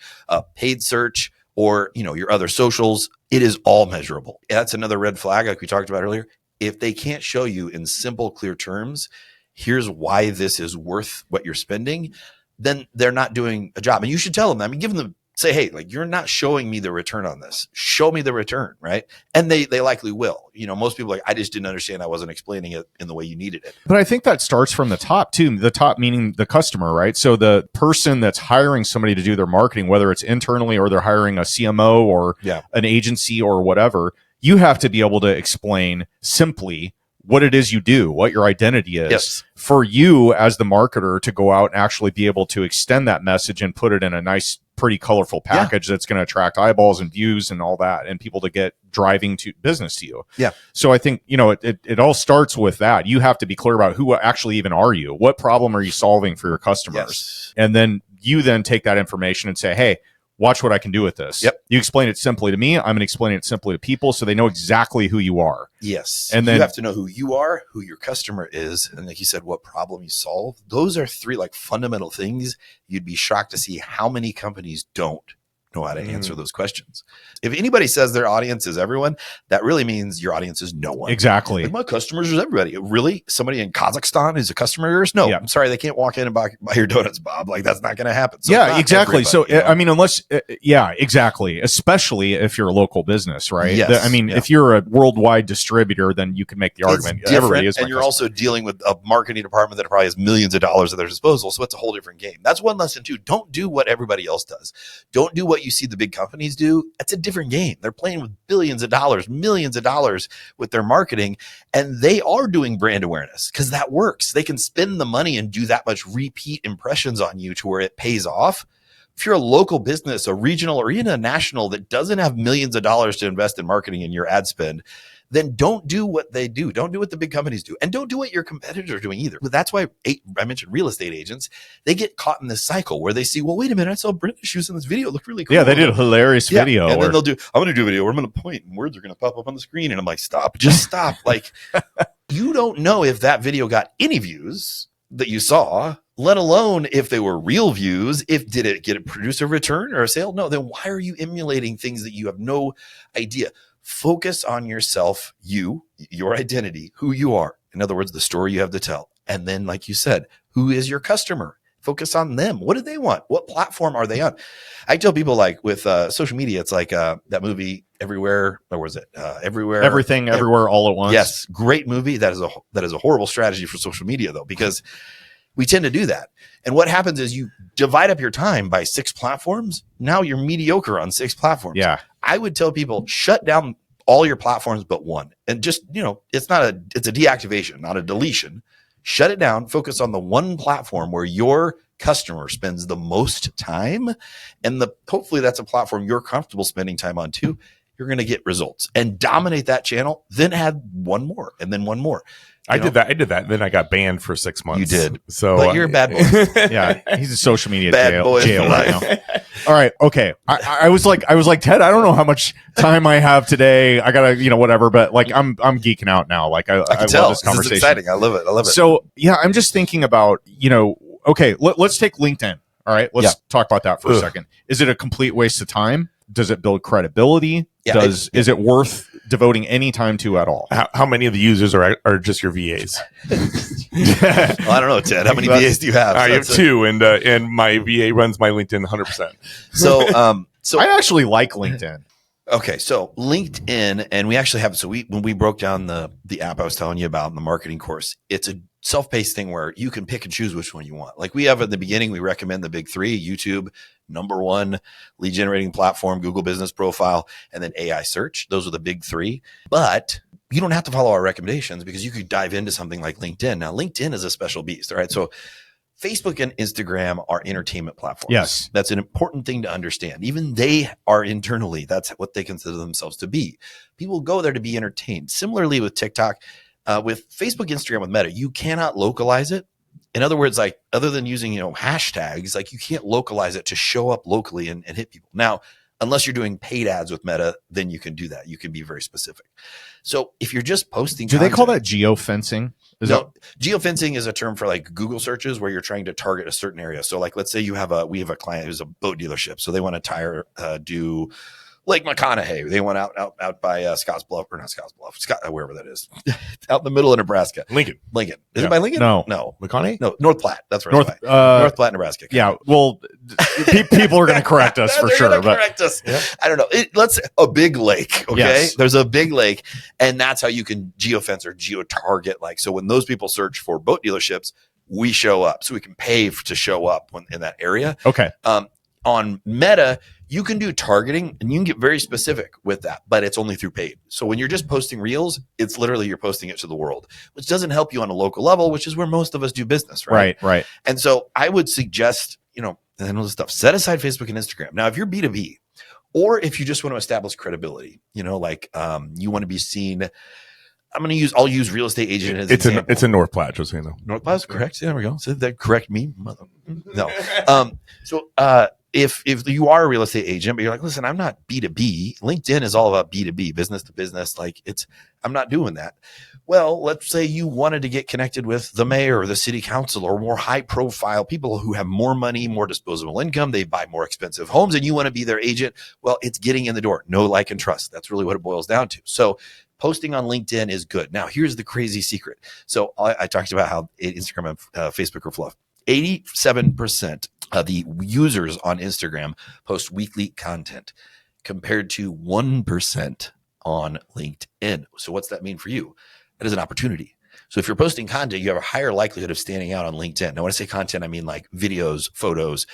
paid search, or, your other socials, it is all measurable. That's another red flag, like we talked about earlier. If they can't show you in simple, clear terms, here's why this is worth what you're spending, then they're not doing a job. And you should tell them, give them, say, hey, like, you're not showing me the return on this. Show me the return, right? And they likely will. Most people are like, I just didn't understand. I wasn't explaining it in the way you needed it. But I think that starts from the top too. The top meaning the customer, right? So the person that's hiring somebody to do their marketing, whether it's internally or they're hiring a CMO or an agency or whatever, you have to be able to explain simply what it is you do, what your identity is for you as the marketer to go out and actually be able to extend that message and put it in a nice, pretty colorful package that's going to attract eyeballs and views and all that and people to get driving to business to you. Yeah. So I think, it all starts with that. You have to be clear about who actually even are you? What problem are you solving for your customers? And then you then take that information and say, hey, watch what I can do with this. Yep. You explain it simply to me. I'm going to explain it simply to people so they know exactly who you are. Yes. And then you have to know who you are, who your customer is, and like you said, what problem you solve. Those are three like fundamental things. You'd be shocked to see how many companies don't know how to answer those questions. If anybody says their audience is everyone, that really means your audience is no one. Exactly. Like, my customers is everybody. Really? Somebody in Kazakhstan is a customer of yours? No, I'm sorry. They can't walk in and buy your donuts, Bob. Like, that's not going to happen. So exactly. So, unless, exactly. Especially if you're a local business, right? Yes. If you're a worldwide distributor, then you can make the argument. Everybody is, and you're also dealing with a marketing department that probably has millions of dollars at their disposal. So it's a whole different game. That's one lesson too. Don't do what everybody else does. Don't do what you see the big companies do. That's a different game. They're playing with billions of dollars, millions of dollars with their marketing, and they are doing brand awareness because that works. They can spend the money and do that much repeat impressions on you to where it pays off. If you're a local business, a regional, or even a national that doesn't have millions of dollars to invest in marketing in your ad spend, then don't do what they do. Don't do what the big companies do. And don't do what your competitors are doing either. But that's why I mentioned real estate agents. They get caught in this cycle where they see, well, wait a minute, I saw Brenda shoes in this video. It looked really cool. Yeah, they did a hilarious video. And then they'll do, I'm going to do a video where I'm going to point and words are going to pop up on the screen. And I'm like, stop, just stop. Like, you don't know if that video got any views that you saw, let alone if they were real views. Did it produce a return or a sale? No, then why are you emulating things that you have no idea? Focus on yourself, your identity, who you are. In other words, the story you have to tell. And then, like you said, who is your customer? Focus on them. What do they want? What platform are they on? I tell people, like, with social media, it's like that movie Everywhere. Or was it Everywhere? Everything, Everywhere, All at Once. Yes, great movie. That is a horrible strategy for social media, though, because we tend to do that. And what happens is you divide up your time by 6 platforms. Now you're mediocre on 6 platforms. Yeah. I would tell people, shut down all your platforms but one. And just, it's a deactivation, not a deletion. Shut it down. Focus on the one platform where your customer spends the most time. And hopefully that's a platform you're comfortable spending time on too. You're going to get results and dominate that channel. Then add one more and then one more. I did that. And then I got banned for 6 months. You did. So, but you're a bad boy. Yeah, he's a social media Bad boy jail for right life. now. All right, okay. I was like, Ted, I don't know how much time I have today. I gotta, whatever. But like, I'm geeking out now. Like, I can love tell. this conversation. This is exciting. I love it. So yeah, I'm just thinking about, okay, let's take LinkedIn. All right, let's talk about that for a second. Is it a complete waste of time? Does it build credibility? Yeah, Is it worth devoting any time to at all. How many of the users are just your VAs? Well, I don't know, Ted. How many VAs do you have? I have two, and my VA runs my LinkedIn 100%. So I actually like LinkedIn. okay, so LinkedIn, and we actually have, when we broke down the app I was telling you about in the marketing course, it's a self-paced thing where you can pick and choose which one you want. Like we have at the beginning, we recommend the big three: YouTube, number one lead generating platform, Google Business Profile, and then AI search. Those are the big three. But you don't have to follow our recommendations because you could dive into something like LinkedIn. Now, LinkedIn is a special beast, all right? So Facebook and Instagram are entertainment platforms. Yes. That's an important thing to understand. Even they are internally, that's what they consider themselves to be. People go there to be entertained. Similarly with TikTok, with Facebook, Instagram, with Meta, you cannot localize it. In other words, like other than using, hashtags, like you can't localize it to show up locally and hit people. Now, unless you're doing paid ads with Meta, then you can do that. You can be very specific. So if you're just posting, do they call that geofencing? Geofencing is a term for like Google searches where you're trying to target a certain area. So like, let's say we have a client who's a boat dealership. So they want to do Lake McConaughey. They went out by wherever that is, out in the middle of Nebraska. Lincoln. Is it by Lincoln? No. McConaughey? No, North Platte. That's right. North Platte, Nebraska. Yeah. Well, people are going to correct us for sure. But correct us. Yeah. I don't know. Let's a big lake. Okay. Yes. There's a big lake, and that's how you can geofence or geo-target. Like, so when those people search for boat dealerships, we show up. So we can pay to show up in that area. Okay. On Meta, you can do targeting and you can get very specific with that, but it's only through paid. So when you're just posting reels, it's literally you're posting it to the world, which doesn't help you on a local level, which is where most of us do business, right? Right. And so I would suggest, and all this stuff, set aside Facebook and Instagram. Now, if you're B2B, or if you just want to establish credibility, you want to be seen. I'll use real estate agent as an example. It's in North Platte, just so you know. North Platte, correct. Yeah, there we go. So that correct me. No. If you are a real estate agent, but you're like, listen, I'm not B2B. LinkedIn is all about B2B, business to business. I'm not doing that. Well, let's say you wanted to get connected with the mayor or the city council or more high profile people who have more money, more disposable income. They buy more expensive homes and you want to be their agent. Well, it's getting in the door. Know, like, and trust. That's really what it boils down to. So posting on LinkedIn is good. Now, here's the crazy secret. So I talked about how Instagram and Facebook are fluff. 87% of the users on Instagram post weekly content compared to 1% on LinkedIn. So what's that mean for you? That is an opportunity. So if you're posting content, you have a higher likelihood of standing out on LinkedIn. Now, when I say content, I mean like videos, photos,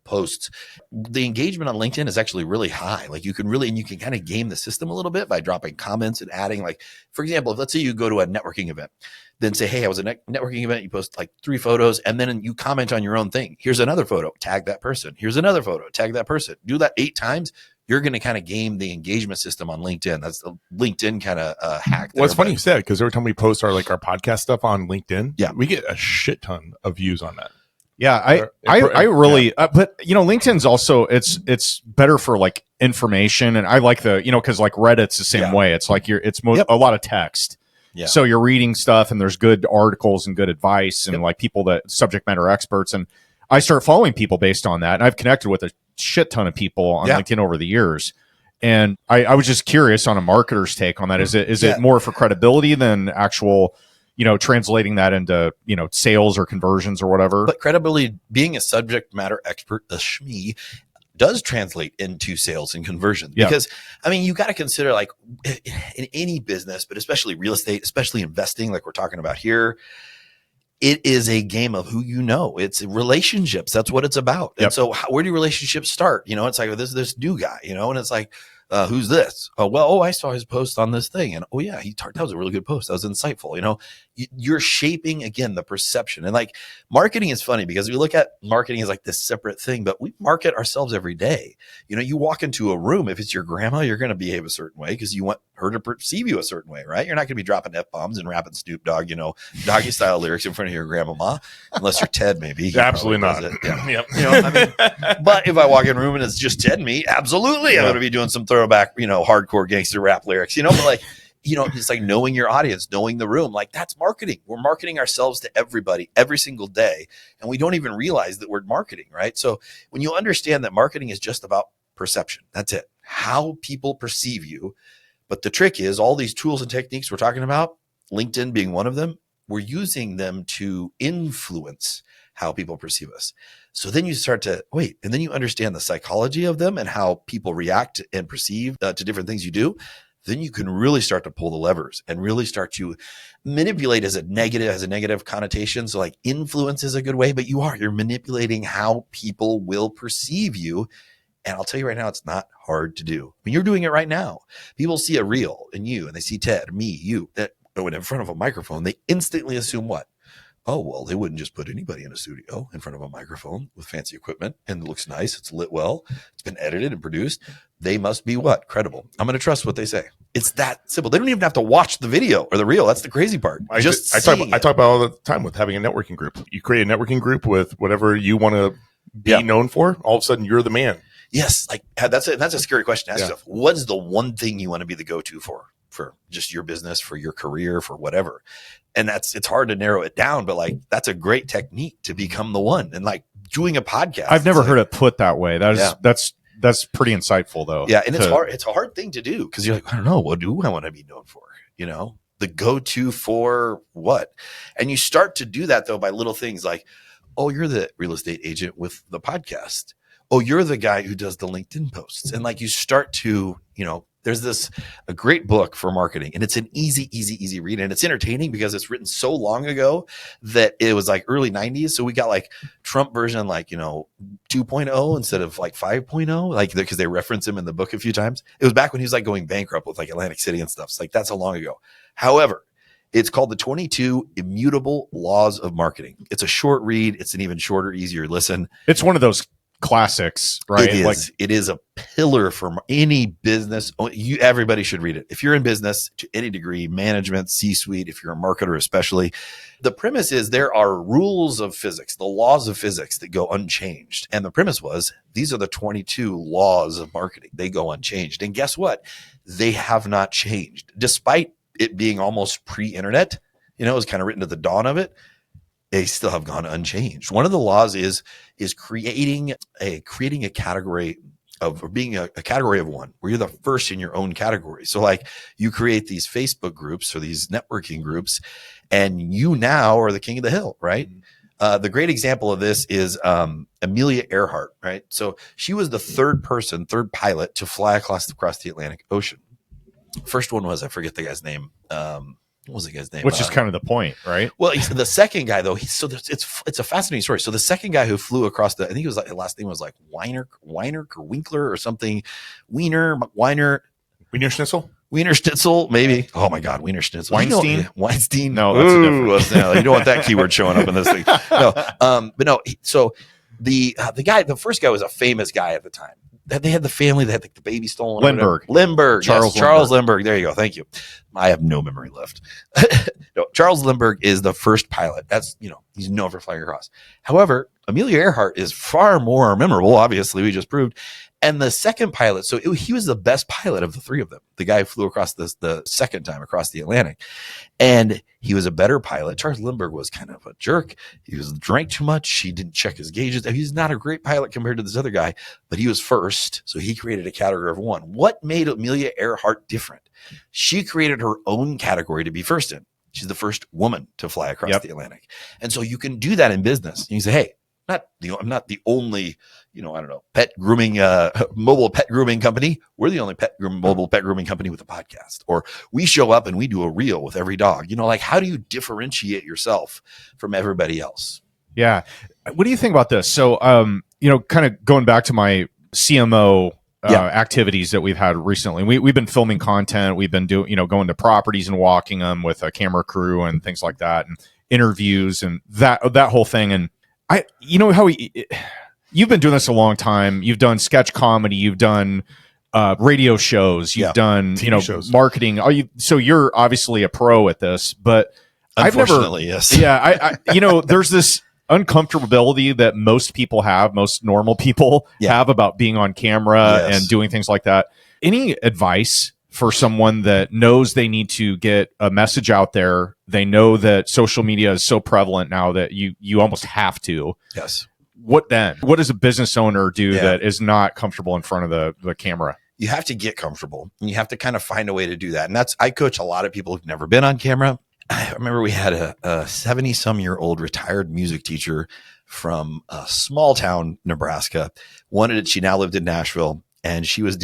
posts. The engagement on LinkedIn is actually really high. Like you can kind of game the system a little bit by dropping comments and adding, like, for example, if let's say you go to a networking event, then say, hey, I was at a networking event. You post like 3 photos and then you comment on your own thing. Here's another photo, tag that person. Here's another photo, tag that person. Do that 8 times. You're going to kind of game the engagement system on LinkedIn. That's the LinkedIn kind of hack. Well, it's funny you said, because every time we post our podcast stuff on LinkedIn, we get a shit ton of views on that. Yeah, I really, but LinkedIn's also it's better for like information, and I like the because like Reddit's the same way. It's like a lot of text. Yeah. So you're reading stuff, and there's good articles and good advice, and like people that subject matter experts, and I start following people based on that, and I've connected with a shit ton of people on LinkedIn over the years. And I was just curious on a marketer's take on that. Is it more for credibility than actual, translating that into, sales or conversions or whatever? But credibility, being a subject matter expert, the SME, does translate into sales and conversion. Because, you got to consider, like, in any business, but especially real estate, especially investing, like we're talking about here, it is a game of who you know. It's relationships. That's what it's about. And so where do relationships start? It's like, this new guy, and it's like, who's this? I saw his post on this thing. And that was a really good post. That was insightful. You're shaping, again, the perception. And like marketing is funny because we look at marketing as like this separate thing, but we market ourselves every day. You walk into a room, if it's your grandma, you're going to behave a certain way because you want her to perceive you a certain way, right? You're not going to be dropping F-bombs and rapping Snoop Dogg, doggy style lyrics in front of your grandmama, unless you're Ted, maybe. Absolutely not. Yep. But if I walk in a room and it's just Ted and me, absolutely, I'm going to be doing some throwback, hardcore gangster rap lyrics, but like, it's like knowing your audience, knowing the room, like that's marketing. We're marketing ourselves to everybody every single day. And we don't even realize that we're marketing, right? So when you understand that marketing is just about perception, that's it. How people perceive you But the trick is all these tools and techniques we're talking about, LinkedIn being one of them, we're using them to influence how people perceive us. So then you start to wait, and then you understand the psychology of them and how people react and perceive to different things you do. Then you can really start to pull the levers and really start to manipulate has a negative connotation. So like influence is a good way, but you're manipulating how people will perceive you. And I'll tell you right now, it's not hard to do. I mean, you're doing it right now. People see a reel in you and they see Ted, me, you, that when in front of a microphone, they instantly assume what? Oh, well, they wouldn't just put anybody in a studio in front of a microphone with fancy equipment and it looks nice. It's lit well. It's been edited and produced. They must be what? Credible. I'm going to trust what they say. It's that simple. They don't even have to watch the video or the reel. That's the crazy part. I talk about all the time with having a networking group. You create a networking group with whatever you want to be known for. All of a sudden, you're the man. Yes. Like that's a scary question to ask yourself. What's the one thing you want to be the go-to for just your business, for your career, for whatever? And it's hard to narrow it down, but like, that's a great technique to become the one. And like doing a podcast. I've never heard it put that way. That's pretty insightful though. Yeah. And it's hard. It's a hard thing to do because you're like, I don't know. What do I want to be known for? You know, the go-to for what? And you start to do that though by little things like, oh, you're the real estate agent with the podcast. Oh, you're the guy who does the LinkedIn posts. And like you start to, there's a great book for marketing and it's an easy read. And it's entertaining because it's written so long ago that it was like early 90s. So we got like Trump version, like, 2.0 instead of like 5.0, like because they reference him in the book a few times. It was back when he was like going bankrupt with like Atlantic City and stuff. So like that's so long ago. However, it's called the 22 Immutable Laws of Marketing. It's a short read. It's an even shorter, easier listen. It's one of those classics, right? It is a pillar for any business. Everybody should read it. If you're in business to any degree, management, C-suite, if you're a marketer, especially, the premise is there are rules of physics, the laws of physics that go unchanged. And the premise was these are the 22 laws of marketing. They go unchanged. And guess what? They have not changed. Despite it being almost pre-internet, it was kind of written at the dawn of it. They still have gone unchanged. One of the laws is creating a category of, or being a category of one, where you're the first in your own category. So like you create these Facebook groups or these networking groups, and you now are the king of the hill, right? The great example of this is Amelia Earhart, right? So she was the third pilot to fly across the Atlantic Ocean. First one was, I forget the guy's name. What was the guy's name? Which is kind of the point, right? Well, the second guy though, it's a fascinating story. So the second guy who flew across I think it was like, the last name was like Weiner or Winkler or something. Wiener Schnitzel, maybe. Oh my God, Wiener Schnitzel. Weinstein. No, that's a different. You don't want that keyword showing up in this thing. No, but no. So the first guy was a famous guy at the time. They had the family that had like the baby stolen. Lindbergh. Charles Lindbergh. There you go. Thank you. I have no memory left. No, Charles Lindbergh is the first pilot. That's, he's known for flying across. However, Amelia Earhart is far more memorable. Obviously, we just proved. And the second pilot, he was the best pilot of the three of them. The guy who flew across the second time across the Atlantic. And he was a better pilot. Charles Lindbergh was kind of a jerk. He drank too much. He didn't check his gauges. He's not a great pilot compared to this other guy, but he was first. So he created a category of one. What made Amelia Earhart different? She created her own category to be first in. She's the first woman to fly across the Atlantic. And so you can do that in business. You can say, hey, I'm not the only, pet grooming, mobile pet grooming company. We're the only mobile pet grooming company with a podcast. Or we show up and we do a reel with every dog. How do you differentiate from everybody else? Yeah. What do you think about this? So, kind of going back to my CMO activities that we've had recently. We've been filming content. We've been doing, going to properties and walking them with a camera crew and things like that, and interviews and that whole thing. And you've been doing this a long time. You've done sketch comedy. You've done radio shows. You've done, shows. Marketing. So you're obviously a pro at this, but unfortunately, yes. Yeah. There's this uncomfortability that most normal people have about being on camera and doing things like that. Any advice for someone that knows they need to get a message out there? They know that social media is so prevalent now that you almost have to. Yes. What then? What does a business owner do that is not comfortable in front of the camera? you have to get comfortable and you have to kind of find a way to do that. And I coach a lot of people who've never been on camera. I remember we had a 70-some-year-old retired music teacher from a small town, Nebraska. She now lived in Nashville, and she was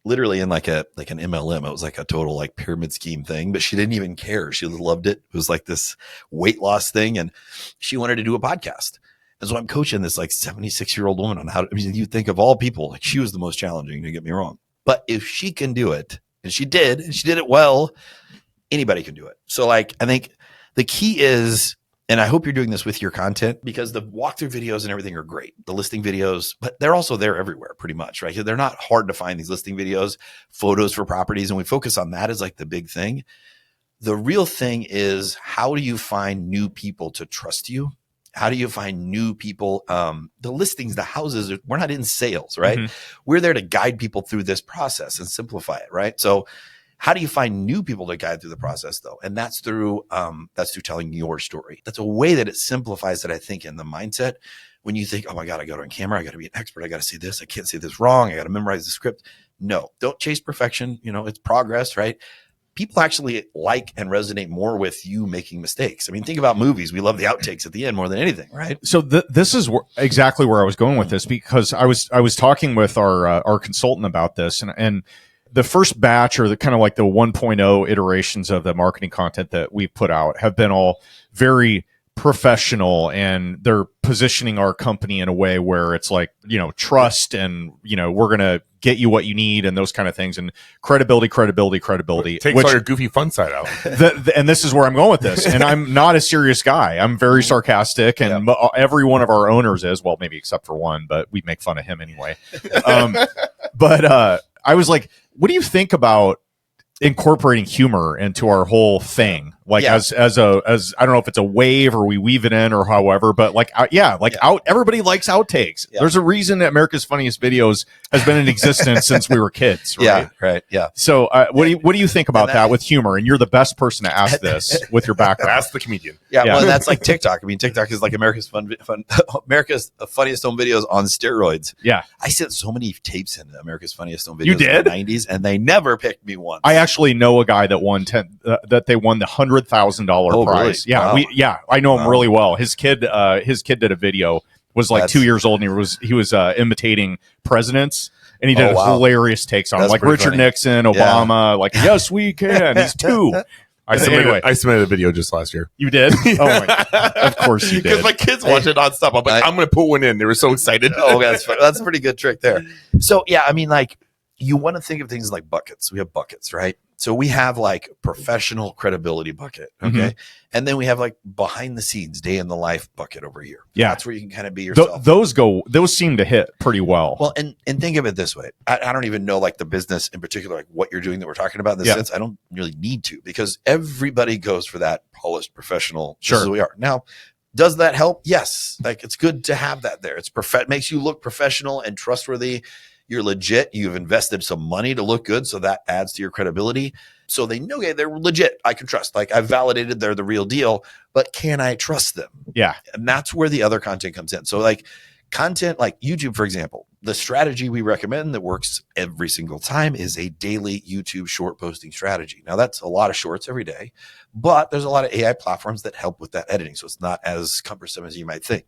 literally in like an MLM. It was like a total like pyramid scheme thing, but she didn't even care. She loved it. It was like this weight loss thing, and she wanted to do a podcast. And so I'm coaching this like 76-year-old woman on how to, you think of all people, like she was the most challenging, don't get me wrong. But if she can do it, and she did it well, anybody can do it. So like, I think the key is, and I hope you're doing this with your content, because the walkthrough videos and everything are great, the listing videos, but they're also there everywhere pretty much, right? They're not hard to find, these listing videos, photos for properties. And we focus on that as like the big thing. The real thing is, how do you find new people to trust you? How do you find new people? The listings, the houses, we're not in sales, right? Mm-hmm. We're there to guide people through this process and simplify it, right? So how do you find new people to guide through the process though? And that's through telling your story. That's a way that it simplifies it, I think, in the mindset. When you think, oh my God, I got to on camera, I got to be an expert, I got to say this, I can't say this wrong, I got to memorize the script. No, don't chase perfection. It's progress, right? People actually like and resonate more with you making mistakes. I mean, think about movies. We love the outtakes at the end more than anything, right? So this is exactly where I was going with this, because I was talking with our consultant about this, and the first batch, or the kind of like the 1.0 iterations of the marketing content that we put out, have been all very professional, and they're positioning our company in a way where it's like, trust, and, we're going to get you what you need, and those kind of things, and credibility. Takes all your goofy fun side out. And this is where I'm going with this. And I'm not a serious guy. I'm very sarcastic, and every one of our owners is, well, maybe except for one, but we make fun of him anyway. But I was like, what do you think about incorporating humor into our whole thing? Like as I don't know if it's a wave or we weave it in or however, but everybody likes outtakes. Yeah. There's a reason that America's Funniest Videos has been in existence since we were kids, right? Yeah, right. Yeah. So what do you think about that with humor? And you're the best person to ask this with your background. Ask the comedian. Yeah. Well, that's like TikTok. I mean, TikTok is like America's America's Funniest Home Videos on steroids. Yeah. I sent so many tapes into America's Funniest Home Videos you did? in the 90s, and they never picked me once. I actually know a guy that won that they won the $100,000 prize. Really? Yeah, wow. I know him really well. His kid did a video, was like 2 years old, and he was imitating presidents, and he did hilarious takes on like Richard Nixon, Obama, like yes we can. He's 2. I submitted a video just last year. You did? Oh my God. Of course you did. Because my kids watch it nonstop. I'm like, I'm going to put one in. They were so excited. Oh, that's a pretty good trick there. So yeah, I mean, like, you want to think of things like buckets. We have buckets, right? So we have like professional credibility bucket. Okay. Mm-hmm. And then we have like behind the scenes, day in the life bucket over here. Yeah. That's where you can kind of be yourself. Those seem to hit pretty well. Well, and think of it this way. I don't even know like the business in particular, like what you're doing that we're talking about in this sense. I don't really need to, because everybody goes for that polished professional. Sure. This is who we are. Now, does that help? Yes. Like it's good to have that there. It's makes you look professional and trustworthy. You're legit. You've invested some money to look good. So that adds to your credibility. So they know, okay, they're legit. I can trust. Like I've validated they're the real deal, but can I trust them? Yeah. And that's where the other content comes in. So like content like YouTube, for example, the strategy we recommend that works every single time is a daily YouTube short posting strategy. Now that's a lot of shorts every day, but there's a lot of AI platforms that help with that editing. So it's not as cumbersome as you might think.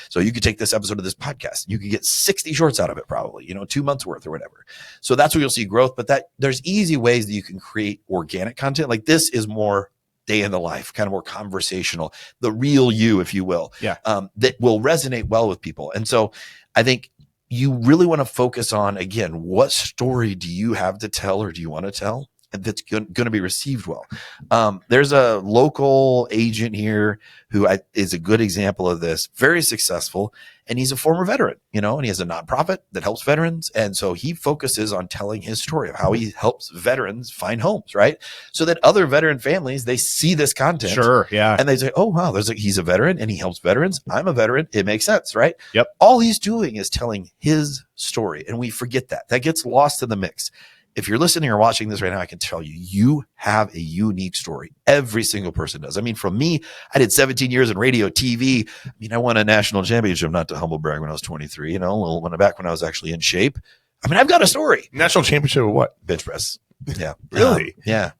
So you could take this episode of this podcast, you could get 60 shorts out of it, probably, 2 months worth or whatever. So that's where you'll see growth, but there's easy ways that you can create organic content. Like this is more day in the life, kind of more conversational, the real you, if you will, that will resonate well with people. And so I think you really want to focus on, again, what story do you have to tell or do you want to tell? And that's going to be received well. There's a local agent here who is a good example of this, very successful. And he's a former veteran, and he has a nonprofit that helps veterans. And so he focuses on telling his story of how he helps veterans find homes, right? So that other veteran families, they see this content. Sure. Yeah. And they say, oh, wow, he's a veteran and he helps veterans. I'm a veteran. It makes sense, right? Yep. All he's doing is telling his story. And we forget that. That gets lost in the mix. If you're listening or watching this right now, I can tell you have a unique story. Every single person does. I mean, from me, I did 17 years in radio, TV. I mean, I won a national championship, not to humble brag, when I was 23, back when I was actually in shape. I mean, I've got a story. National championship of what? Bench press. Yeah. Really? Yeah.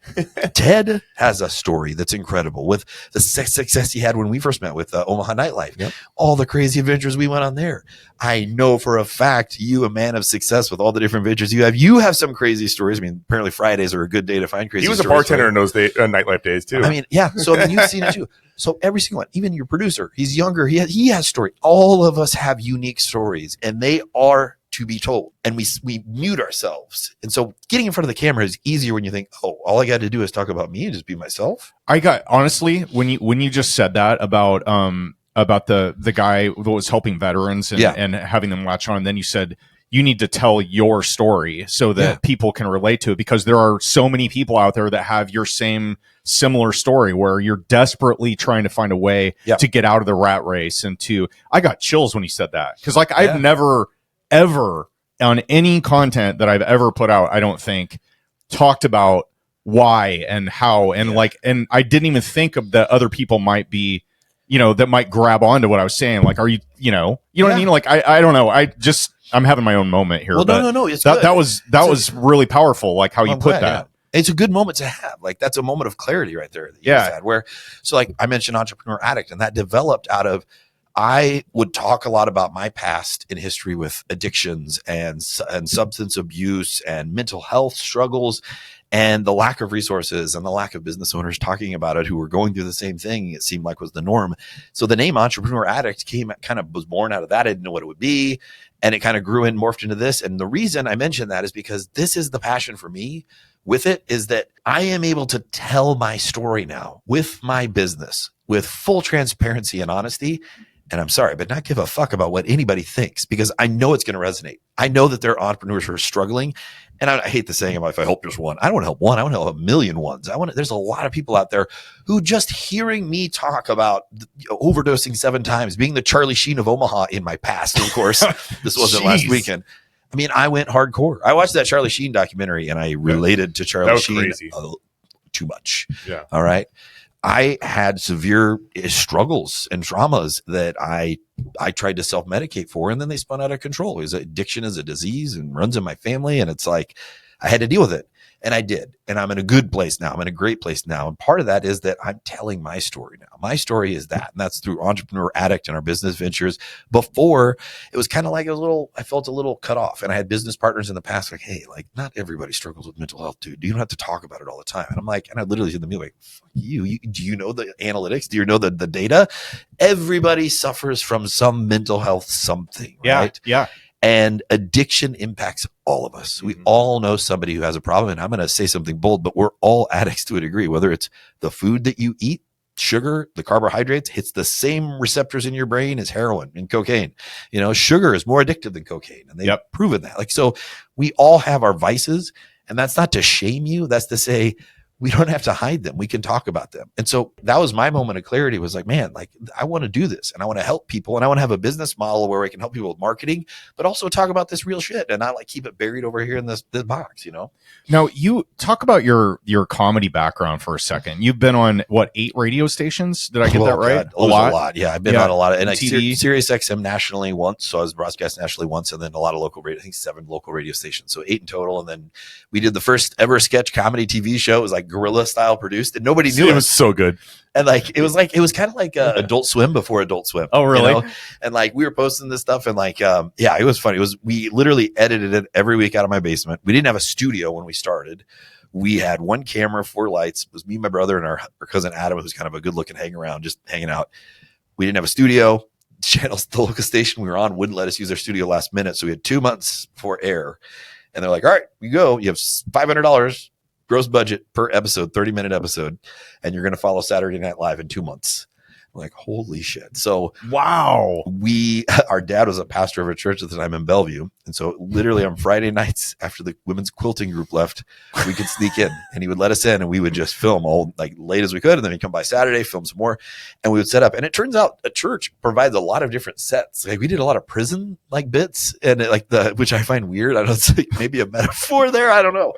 Ted has a story that's incredible with the success he had when we first met with Omaha Nightlife. Yep. All the crazy adventures we went on there. I know for a fact you, a man of success with all the different adventures you have some crazy stories. I mean, apparently Fridays are a good day to find crazy stories. He was a bartender in those nightlife days too. I mean, yeah. So I mean, you've seen it too. So every single one, even your producer, he's younger. He has story. All of us have unique stories, and they are to be told, and we mute ourselves. And so getting in front of the camera is easier when you think, oh, all I got to do is talk about me and just be myself. I got, honestly, when you just said that about the guy that was helping veterans and having them latch on, and then you said you need to tell your story so that people can relate to it, because there are so many people out there that have your similar story where you're desperately trying to find a way to get out of the rat race. And I got chills when you said that, because like I've never ever on any content that I've ever put out, I don't think, talked about why and how and and I didn't even think of that other people might be, that might grab onto what I was saying. Like, are you, what I mean? Like, I don't know. I'm having my own moment here. Well, no. It's that was really powerful. Like how you put that. Yeah. It's a good moment to have. Like, that's a moment of clarity right there that you just had, where, so like I mentioned Entrepreneur Addict, and that developed out of, I would talk a lot about my past in history with addictions and substance abuse and mental health struggles and the lack of resources and the lack of business owners talking about it who were going through the same thing. It seemed like was the norm. So the name Entrepreneur Addict was born out of that. I didn't know what it would be. And it kind of grew and morphed into this. And the reason I mention that is because this is the passion for me with it, is that I am able to tell my story now with my business with full transparency and honesty. And I'm sorry, but not give a fuck about what anybody thinks, because I know it's going to resonate. I know that there are entrepreneurs who are struggling. And I hate the saying, if I help just one, I don't want to help one. I want to help a million ones. There's a lot of people out there who just hearing me talk about overdosing 7 times, being the Charlie Sheen of Omaha in my past. Of course, this wasn't last weekend. I mean, I went hardcore. I watched that Charlie Sheen documentary and I related to Charlie Sheen too much. Yeah. All right. I had severe struggles and traumas that I tried to self-medicate for, and then they spun out of control. Addiction is a disease and runs in my family, and it's like I had to deal with it. And I did. And I'm in a good place now. I'm in a great place now. And part of that is that I'm telling my story now. My story is that. And that's through Entrepreneur Addict and our business ventures. Before, it was kind of like I felt a little cut off. And I had business partners in the past like, hey, like, not everybody struggles with mental health, dude. You don't have to talk about it all the time. And I'm like, and I literally said to me, like, fuck you. Do you know the analytics? Do you know the data? Everybody suffers from some mental health something, right? Yeah. And addiction impacts all of us. We all know somebody who has a problem. And I'm going to say something bold, but we're all addicts to a degree, whether it's the food that you eat, sugar, the carbohydrates, hits the same receptors in your brain as heroin and cocaine. Sugar is more addictive than cocaine. And they've proven that. Like, so we all have our vices, and that's not to shame you. That's to say, we don't have to hide them. We can talk about them. And so that was my moment of clarity, was like, man, like, I want to do this and I want to help people, and I want to have a business model where I can help people with marketing, but also talk about this real shit and not like keep it buried over here in this box, Now, you talk about your comedy background for a second. You've been on 8 radio stations? Did I get that right? God, a lot. Yeah. I've been on a lot of, and TV. Sirius XM nationally once. So I was broadcast nationally once, and then a lot of local radio, I think 7 local radio stations. So 8 in total. And then we did the first ever sketch comedy TV show. It was like guerrilla style produced, and nobody knew it. Was so good. And it was kind of like Adult Swim before Adult Swim. Oh, really? And like we were posting this stuff, and it was funny. We literally edited it every week out of my basement. We didn't have a studio when we started. We had 1 camera, 4 lights. It was me, my brother, and our cousin Adam, who's kind of a good looking just hanging out. We didn't have a studio. The local station we were on wouldn't let us use their studio last minute. So we had 2 months before air, and they're like, all right, you go. You have $500 gross budget per episode, 30-minute episode, and you're going to follow Saturday Night Live in 2 months. I'm like, holy shit. So wow. Our dad was a pastor of a church at the time in Bellevue. And so literally on Friday nights after the women's quilting group left, we could sneak in, and he would let us in, and we would just film all like late as we could. And then he'd come by Saturday, film some more, and we would set up. And it turns out a church provides a lot of different sets. Like we did a lot of prison like bits, and which I find weird. I don't know, it's like maybe a metaphor there. I don't know.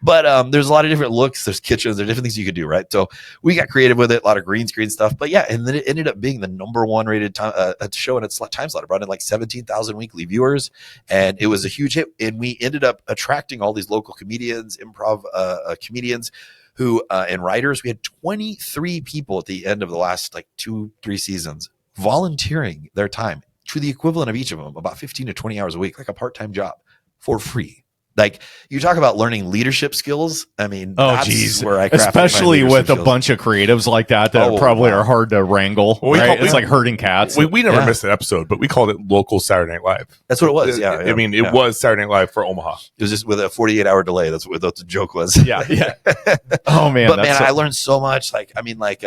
But there's a lot of different looks. There's kitchens, there's different things you could do. Right. So we got creative with it, a lot of green screen stuff, but yeah. And then it ended up being the number one rated show in its time slot. It brought in like 17,000 weekly viewers, and it was a huge hit. And we ended up attracting all these local comedians, improv comedians who and writers. We had 23 people at the end of the last like 2-3 seasons volunteering their time to the equivalent of each of them, about 15 to 20 hours a week, like a part-time job for free. Like, you talk about learning leadership skills. I mean, that's where I craft especially my with skills. A bunch of creatives like that probably are hard to wrangle. Well, It's like herding cats. We never missed an episode, but we called it local Saturday Night Live. That's what it was. Yeah. I mean, it was Saturday Night Live for Omaha. It was just with a 48-hour delay. That's what the joke was. Yeah. Oh man. But man, I learned so much. Like, I mean, like,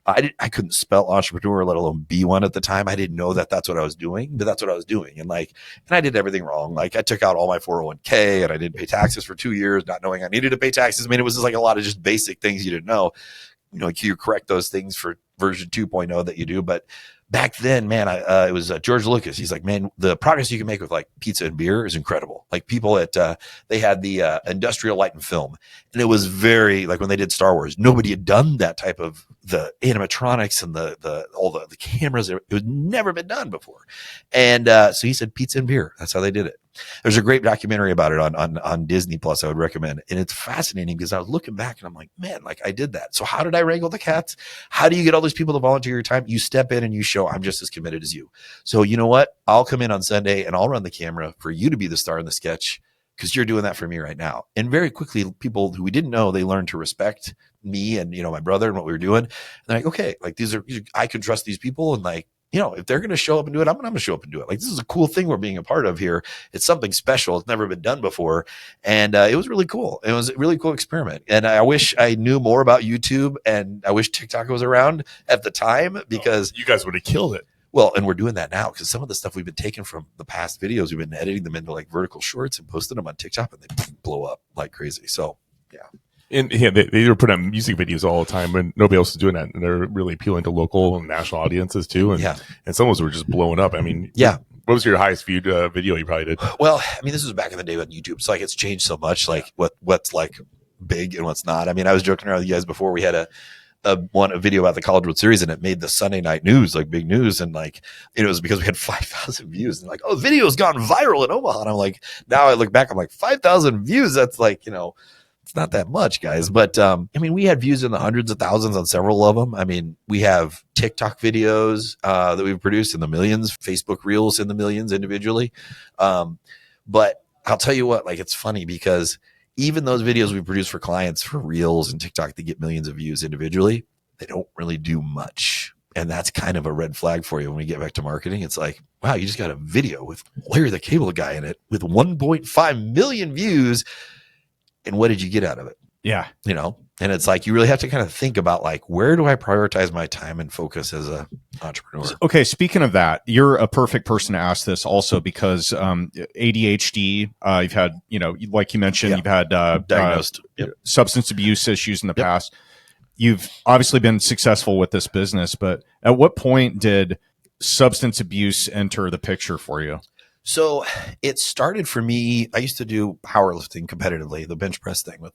I couldn't spell entrepreneur, let alone be one at the time. I didn't know that that's what I was doing, but that's what I was doing. And I did everything wrong. Like, I took out all my 401k and I didn't pay taxes for 2 years, not knowing I needed to pay taxes. I mean, it was just like a lot of just basic things you didn't know. You know, you correct those things for version 2.0 that you do. But back then, man, it was George Lucas. He's like, man, the progress you can make with like pizza and beer is incredible. Like, people at, they had the industrial light and film. And it was very, like, when they did Star Wars, nobody had done that type of the animatronics and all the cameras. It was never been done before. And so he said pizza and beer. That's how they did it. There's a great documentary about it on Disney Plus I would recommend. And it's fascinating because I was looking back and I'm like, man, like, I did that. So how did I wrangle the cats? How do you get all these people to volunteer your time? You step in and you show, I'm just as committed as you. So you know what? I'll come in on Sunday and I'll run the camera for you to be the star in the sketch, because you're doing that for me right now. And very quickly, people who we didn't know, they learned to respect me and, my brother and what we were doing. And they're like, okay, like, I can trust these people. And like, if they're going to show up and do it, I'm going to show up and do it. Like, this is a cool thing we're being a part of here. It's something special. It's never been done before. And it was really cool. It was a really cool experiment. And I wish I knew more about YouTube, and I wish TikTok was around at the time, because you guys would have killed it. Well, and we're doing that now, because some of the stuff we've been taking from the past videos, we've been editing them into like vertical shorts and posting them on TikTok, and they blow up like crazy. So, yeah. And they were putting out music videos all the time when nobody else is doing that. And they're really appealing to local and national audiences too. And some of those were just blowing up. I mean, what was your highest viewed video you probably did? Well, I mean, this was back in the day on YouTube. So like, it's changed so much, like what's like big and what's not. I mean, I was joking around with you guys before. We had a video about the College World Series, and it made the Sunday night news, like big news. And like, it was because we had 5,000 views, and like, oh, the video's gone viral in Omaha. And I'm like, now I look back, I'm like, 5,000 views. That's like, it's not that much, guys. But I mean, we had views in the hundreds of thousands on several of them. I mean, we have TikTok videos that we've produced in the millions, Facebook Reels in the millions individually. But I'll tell you what, like, it's funny because even those videos we produce for clients for Reels and TikTok, they get millions of views individually. They don't really do much. And that's kind of a red flag for you when we get back to marketing. It's like, wow, you just got a video with Larry the Cable Guy in it with 1.5 million views. And what did you get out of it? Yeah. And it's like, you really have to kind of think about, like, where do I prioritize my time and focus as an entrepreneur? Okay. Speaking of that, you're a perfect person to ask this also, because ADHD, you've had, like you mentioned, you've had diagnosed substance abuse issues in the past. You've obviously been successful with this business, but at what point did substance abuse enter the picture for you? So it started for me. I used to do powerlifting competitively, the bench press thing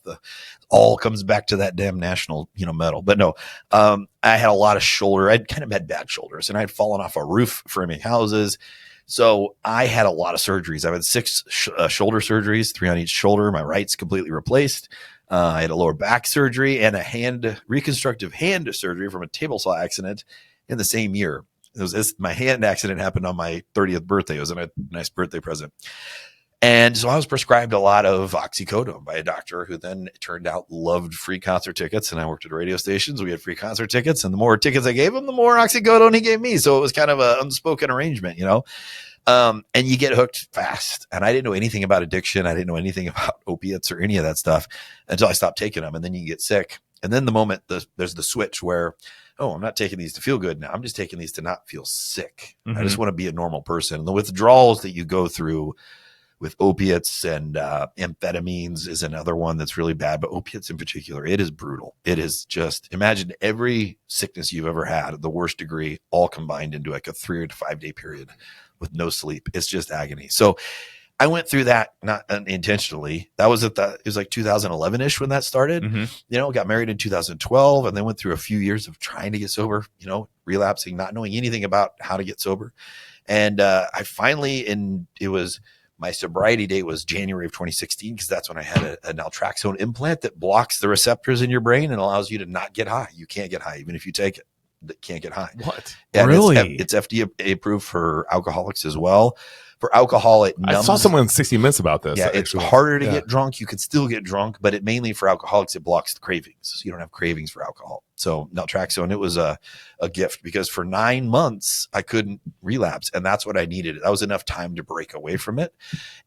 all comes back to that damn national, medal. But no, I had a lot of I'd kind of had bad shoulders, and I'd fallen off a roof framing houses. So I had a lot of surgeries. I've had 6 shoulder surgeries, 3 on each shoulder. My right's completely replaced. I had a lower back surgery and a reconstructive hand surgery from a table saw accident in the same year. My hand accident happened on my 30th birthday. It was a nice birthday present. And so I was prescribed a lot of oxycodone by a doctor who then, it turned out, loved free concert tickets. And I worked at radio stations. We had free concert tickets. And the more tickets I gave him, the more oxycodone he gave me. So it was kind of an unspoken arrangement, and you get hooked fast. And I didn't know anything about addiction. I didn't know anything about opiates or any of that stuff until I stopped taking them. And then you get sick. And then the moment there's the switch where, oh, I'm not taking these to feel good now. I'm just taking these to not feel sick. Mm-hmm. I just want to be a normal person. And the withdrawals that you go through with opiates and amphetamines is another one that's really bad. But opiates in particular, it is brutal. It is just, imagine every sickness you've ever had at the worst degree, all combined into like a 3 to 5 day period with no sleep. It's just agony. So I went through that not intentionally. That was it was like 2011-ish when that started. Got married in 2012 and then went through a few years of trying to get sober, relapsing, not knowing anything about how to get sober. And I finally, my sobriety date was January of 2016, because that's when I had an naltrexone implant that blocks the receptors in your brain and allows you to not get high. You can't get high even if you take it. That can't get high. What? And really? It's FDA approved for alcoholics as well. For alcohol, it numbs. I saw someone in 60 Minutes about this. Yeah, it's harder to get drunk. You can still get drunk, but it mainly for alcoholics, it blocks the cravings. So you don't have cravings for alcohol. So naltrexone, it was a gift, because for 9 months I couldn't relapse, and that's what I needed. That was enough time to break away from it.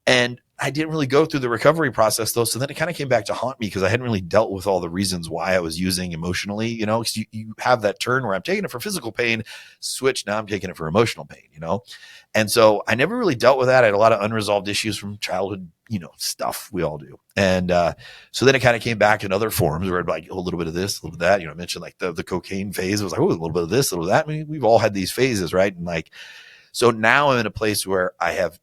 And I didn't really go through the recovery process though. So then it kind of came back to haunt me, because I hadn't really dealt with all the reasons why I was using emotionally, you have that turn where I'm taking it for physical pain, switch. Now I'm taking it for emotional pain, And so I never really dealt with that. I had a lot of unresolved issues from childhood, stuff. We all do. And so then it kind of came back in other forms where I'd like a little bit of this, a little bit of that. I mentioned like the cocaine phase. It was like, a little bit of this, a little bit of that. I mean, we've all had these phases, right? And so now I'm in a place where I have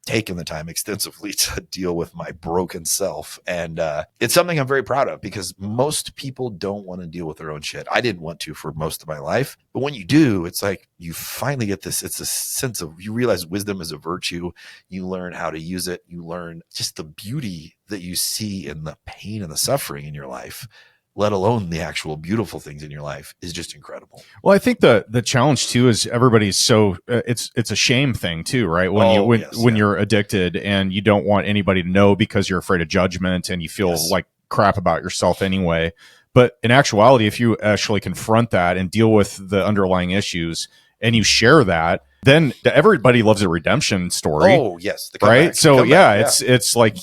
taken the time extensively to deal with my broken self. And it's something I'm very proud of, because most people don't want to deal with their own shit. I didn't want to for most of my life. But when you do, it's like you finally get this, it's a sense of, you realize wisdom is a virtue. You learn how to use it. You learn just the beauty that you see in the pain and the suffering in your life, let alone the actual beautiful things in your life, is just incredible. Well, I think the challenge too is everybody's so it's a shame thing too, right? When you're addicted and you don't want anybody to know because you're afraid of judgment and you feel like crap about yourself anyway. But in actuality, if you actually confront that and deal with the underlying issues and you share that, then everybody loves a redemption story. Oh yes, right. So it's like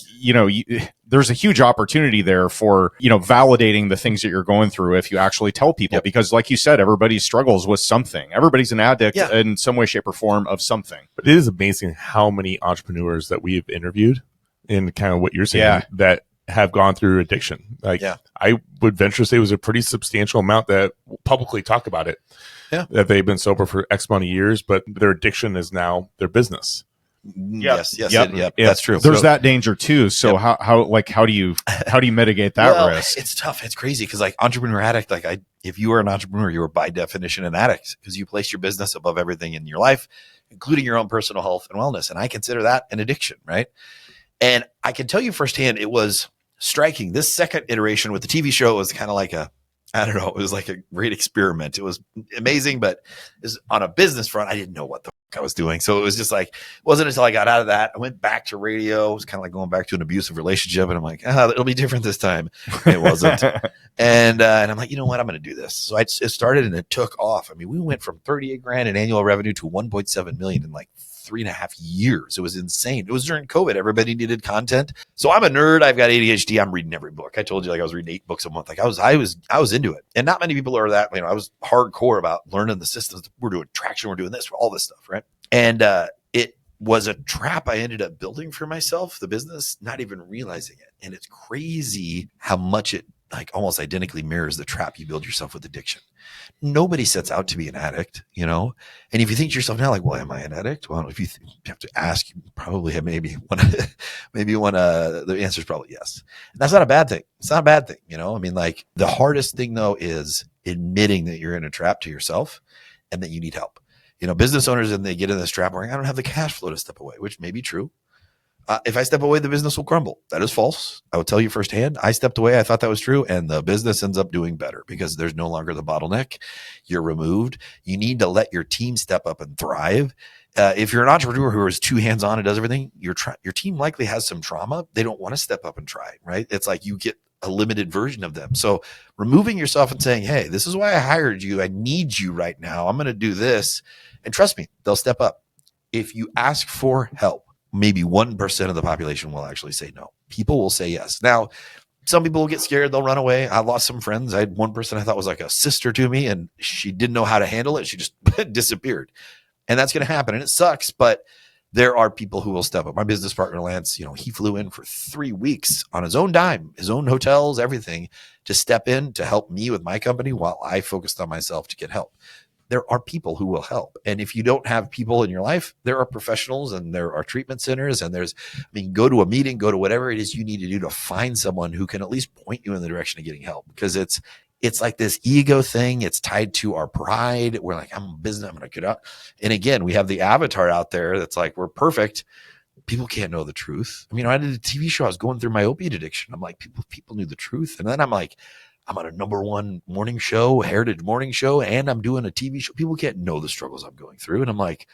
there's a huge opportunity there for validating the things that you're going through if you actually tell people, because like you said, everybody struggles with something. Everybody's an addict in some way, shape, or form of something. But it is amazing how many entrepreneurs that we've interviewed, in kind of what you're saying, that have gone through addiction. I would venture to say it was a pretty substantial amount that publicly talk about it. Yeah. That they've been sober for X amount of years, but their addiction is now their business. Yes, that's true. There's that danger too. So how do you mitigate that risk? It's tough. It's crazy, because like Entrepreneur Addict, if you are an entrepreneur, you are by definition an addict, because you place your business above everything in your life, including your own personal health and wellness. And I consider that an addiction, right? And I can tell you firsthand, it was striking. This second iteration with the TV show was kind of like it was like a great experiment. It was amazing, but on a business front, I didn't know what the fuck I was doing. So it was just like, it wasn't until I got out of that, I went back to radio. It was kind of like going back to an abusive relationship. And I'm like, it'll be different this time. It wasn't. and I'm like, you know what? I'm going to do this. So it started and it took off. I mean, we went from 38 grand in annual revenue to 1.7 million in like 3.5 years. It was insane. It was during COVID. Everybody needed content. So I'm a nerd. I've got ADHD. I'm reading every book. I told you, I was reading 8 books a month. I was into it. And not many people are that, I was hardcore about learning the systems. We're doing traction. We're doing this, all this stuff. Right. And, it was a trap I ended up building for myself, the business, not even realizing it. And it's crazy how much it almost identically mirrors the trap you build yourself with addiction. Nobody sets out to be an addict, And if you think to yourself now, like, well, am I an addict? Well, if you have to ask, you probably have the answer is probably yes. And that's not a bad thing. It's not a bad thing. The hardest thing though is admitting that you're in a trap to yourself and that you need help. Business owners, and they get in this trap where I don't have the cash flow to step away, which may be true. If I step away, the business will crumble. That is false. I will tell you firsthand. I stepped away. I thought that was true. And the business ends up doing better because there's no longer the bottleneck. You're removed. You need to let your team step up and thrive. If you're an entrepreneur who is too hands-on and does everything, your team likely has some trauma. They don't want to step up and try, right? It's like you get a limited version of them. So removing yourself and saying, hey, this is why I hired you. I need you right now. I'm going to do this. And trust me, they'll step up. If you ask for help, maybe 1% of the population will actually say no. People will say yes. Now, some people will get scared. They'll run away. I lost some friends. I had one person I thought was like a sister to me, and she didn't know how to handle it. She just disappeared. And that's going to happen. And it sucks, but there are people who will step up. My business partner, Lance, he flew in for 3 weeks on his own dime, his own hotels, everything, to step in to help me with my company while I focused on myself to get help. there are people who will help. And if you don't have people in your life, there are professionals and there are treatment centers and go to a meeting, go to whatever it is you need to do to find someone who can at least point you in the direction of getting help, because it's like this ego thing. It's tied to our pride. We're like, I'm a business, I'm going to get out. And again, we have the avatar out there that's like, we're perfect. People can't know the truth. I mean, I did a TV show. I was going through my opiate addiction. I'm like, people knew the truth. And then I'm like, I'm on a #1 morning show, Heritage morning show, and I'm doing a TV show. People can't know the struggles I'm going through. And I'm like,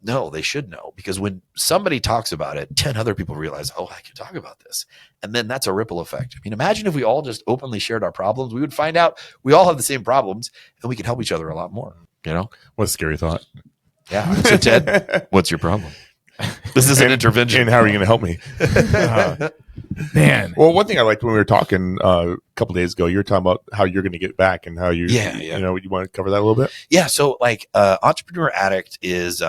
no, they should know, because when somebody talks about it, 10 other people realize, oh, I can talk about this. And then that's a ripple effect. I mean, imagine if we all just openly shared our problems, we would find out we all have the same problems and we could help each other a lot more, you know? What a scary thought. Yeah. So Ted, what's your problem? This is an intervention. And how are you going to help me? Man. Well, one thing I liked when we were talking a couple days ago, you were talking about how you're going to get back and how you, you know, you want to cover that a little bit? Yeah. So like, Entrepreneur Addict is,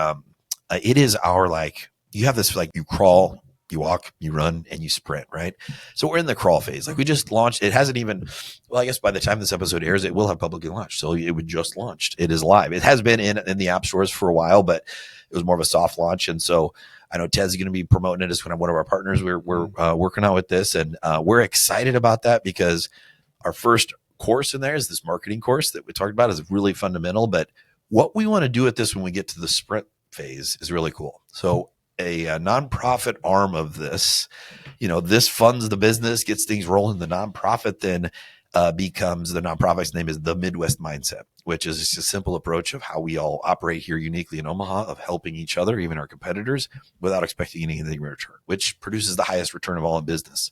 it is our, like, you have this, like, you crawl, you walk, you run, and you sprint, right? So we're in the crawl phase. Like, we just launched. It hasn't even, well, I guess by the time this episode airs, it will have publicly launched. So it would just launched. It is live. It has been in the app stores for a while, but it was more of a soft launch. And so I know Ted's going to be promoting it as one of our partners. We're working out with this, and we're excited about that, because our first course in there is this marketing course that we talked about. Is really fundamental, but what we want to do with this when we get to the sprint phase is really cool. So a nonprofit arm of this, you know, this funds the business, gets things rolling. The nonprofit then becomes, the nonprofit's name is the Midwest Mindset, which is just a simple approach of how we all operate here uniquely in Omaha, of helping each other, even our competitors, without expecting anything in return, which produces the highest return of all in business.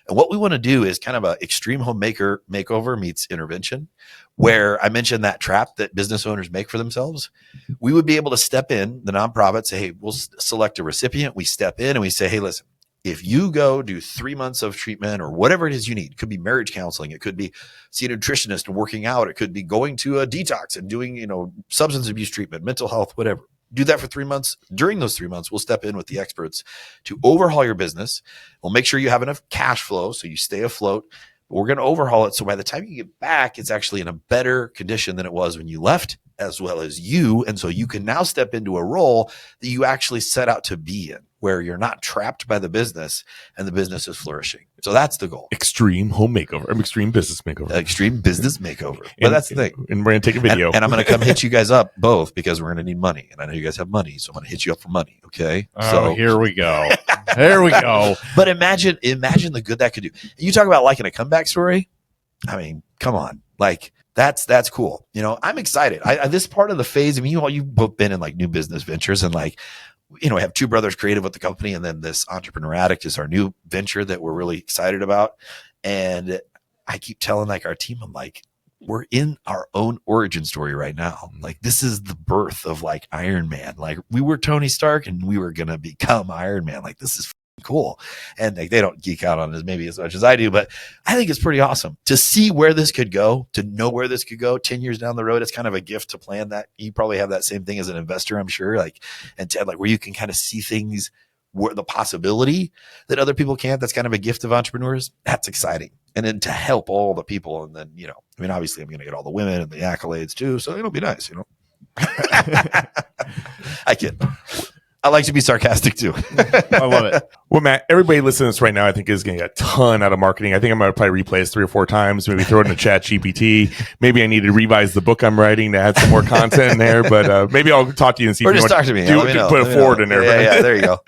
And what we want to do is kind of a extreme home makeover meets intervention, where I mentioned that trap that business owners make for themselves. We would be able to step in, the nonprofit, say, hey, we'll select a recipient. We step in and we say, hey, listen, if you go do 3 months of treatment or whatever it is you need, it could be marriage counseling, it could be see a nutritionist and working out, it could be going to a detox and doing, you know, substance abuse treatment, mental health, whatever. Do that for 3 months. During those 3 months, we'll step in with the experts to overhaul your business. We'll make sure you have enough cash flow so you stay afloat. But we're going to overhaul it so by the time you get back, it's actually in a better condition than it was when you left, as well as you. And so you can now step into a role that you actually set out to be in, where you're not trapped by the business and the business is flourishing. So that's the goal. Extreme home makeover, extreme business makeover. Extreme business makeover. But that's the thing. And we're going to take a video. And I'm going to come hit you guys up both, because we're going to need money. And I know you guys have money, so I'm going to hit you up for money. Okay. Oh, so here we go. There we go. But imagine the good that could do. You talk about liking a comeback story. I mean, come on. Like, that's cool. You know, I'm excited. This part of the phase, I mean, you've both been in like new business ventures, and like, you know, we have two brothers creative with the company, and then this Entrepreneur Addict is our new venture that we're really excited about. And I keep telling like our team, I'm like, we're in our own origin story right now. Like, this is the birth of like Iron Man. Like, we were Tony Stark and we were going to become Iron Man. Like, this is cool. And like, they don't geek out on this maybe as much as I do, but I think it's pretty awesome to see where this could go, to know where this could go 10 years down the road. It's kind of a gift to plan that. You probably have that same thing as an investor, I'm sure, like, and Ted, like, where you can kind of see things, where the possibility that other people can't. That's kind of a gift of entrepreneurs. That's exciting. And then to help all the people. And then, you know, I mean, obviously I'm going to get all the women and the accolades too. So it'll be nice, you know. I kid. I like to be sarcastic too. I love it. Well, Matt, everybody listening to this right now, I think is getting a ton out of marketing. I think I'm going to probably replay this 3 or 4 times, maybe throw it in the chat GPT. Maybe I need to revise the book I'm writing to add some more content in there, but maybe I'll talk to you and see or if you just want talk to me. to put a forward in there. Yeah, there you go.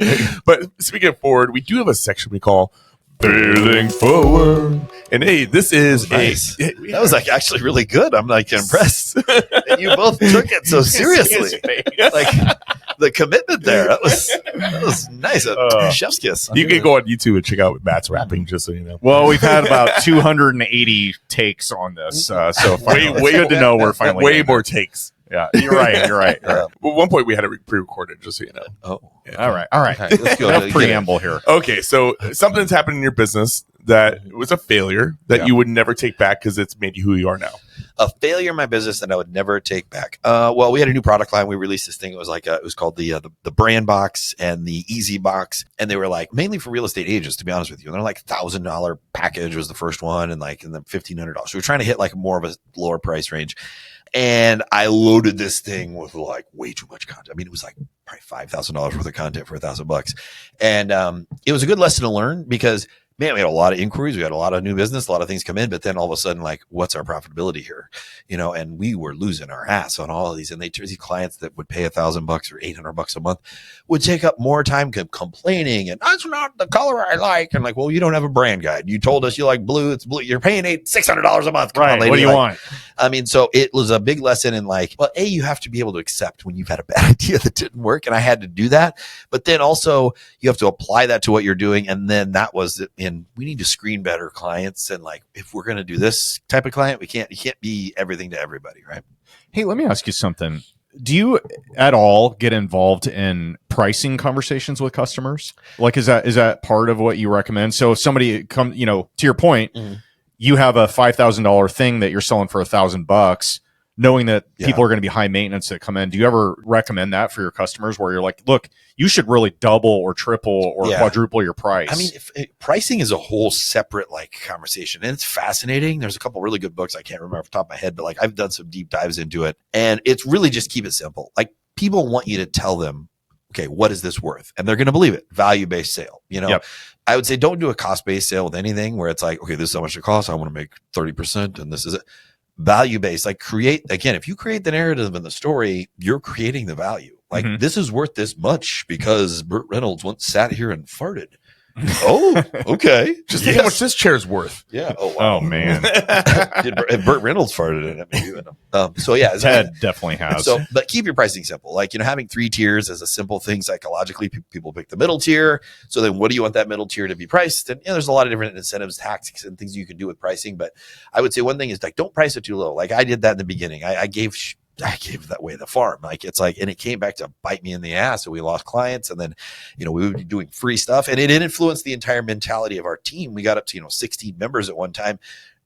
But speaking of forward, we do have a section we call Failing Forward. And hey, this is nice. That was like actually really good. I'm like impressed. And you both took it so seriously. Like the commitment there. That was nice. Chef's kiss. You can go on YouTube and check out Matt's rapping, just so you know. Well, we've had about 280 takes on this. So way good to know we're finally way more takes. Yeah, you're right. Well, at one point we had it pre-recorded, just so you know. Oh, yeah. All right. Let's go. Enough preamble here. Okay, so something's happened in your business that was a failure that you would never take back because it's made you who you are now. A failure in my business that I would never take back. Well, we had a new product line. We released this thing. It was like it was called the brand box and the easy box, and they were like mainly for real estate agents, to be honest with you. And they're like $1,000 package was the first one, and then $1,500. So we're trying to hit like more of a lower price range. And I loaded this thing with like way too much content. I mean, it was like probably $5,000 worth of content for $1,000. And it was a good lesson to learn because, man, we had a lot of inquiries. We had a lot of new business, a lot of things come in, but then all of a sudden, like, what's our profitability here? And we were losing our ass on all of these. And these clients that would pay $1,000 or $800 a month would take up more time complaining. And that's not the color I like. And like, well, you don't have a brand guide. You told us you like blue. It's blue. You're paying $600 a month. Come on, lady. What do you want? I mean, so it was a big lesson in like, well, you have to be able to accept when you've had a bad idea that didn't work. And I had to do that. But then also you have to apply that to what you're doing. And then that was we need to screen better clients. And like, if we're going to do this type of client, you can't be everything to everybody. Right. Hey, let me ask you something. Do you at all get involved in pricing conversations with customers? Like, is that part of what you recommend? So if somebody to your point, you have a $5,000 thing that you're selling for $1,000, knowing that people are going to be high maintenance that come in. Do you ever recommend that for your customers where you're like, look, you should really double or triple or quadruple your price? I mean, pricing is a whole separate like conversation, and it's fascinating. There's a couple really good books. I can't remember off the top of my head, but like I've done some deep dives into it, and it's really just keep it simple. Like people want you to tell them, okay, what is this worth? And they're going to believe it. Value-based sale, I would say don't do a cost-based sale with anything where it's like, okay, this is how much it costs. I want to make 30% and this is it. Value-based, like if you create the narrative and the story, you're creating the value. Like this is worth this much because Burt Reynolds once sat here and farted. Oh, okay. Just think how much this chair's worth. Yeah. Oh, wow. Oh man. If Burt Reynolds farted in it, maybe. So yeah, Ted definitely has. So, but keep your pricing simple. Like, having 3 tiers is a simple thing psychologically. People pick the middle tier. So then what do you want that middle tier to be priced? And there's a lot of different incentives, tactics, and things you can do with pricing. But I would say one thing is like, don't price it too low. Like I did that in the beginning. I gave that away the farm. Like it's like, and it came back to bite me in the ass. And we lost clients. And then, we would be doing free stuff, and it influenced the entire mentality of our team. We got up to, 16 members at one time,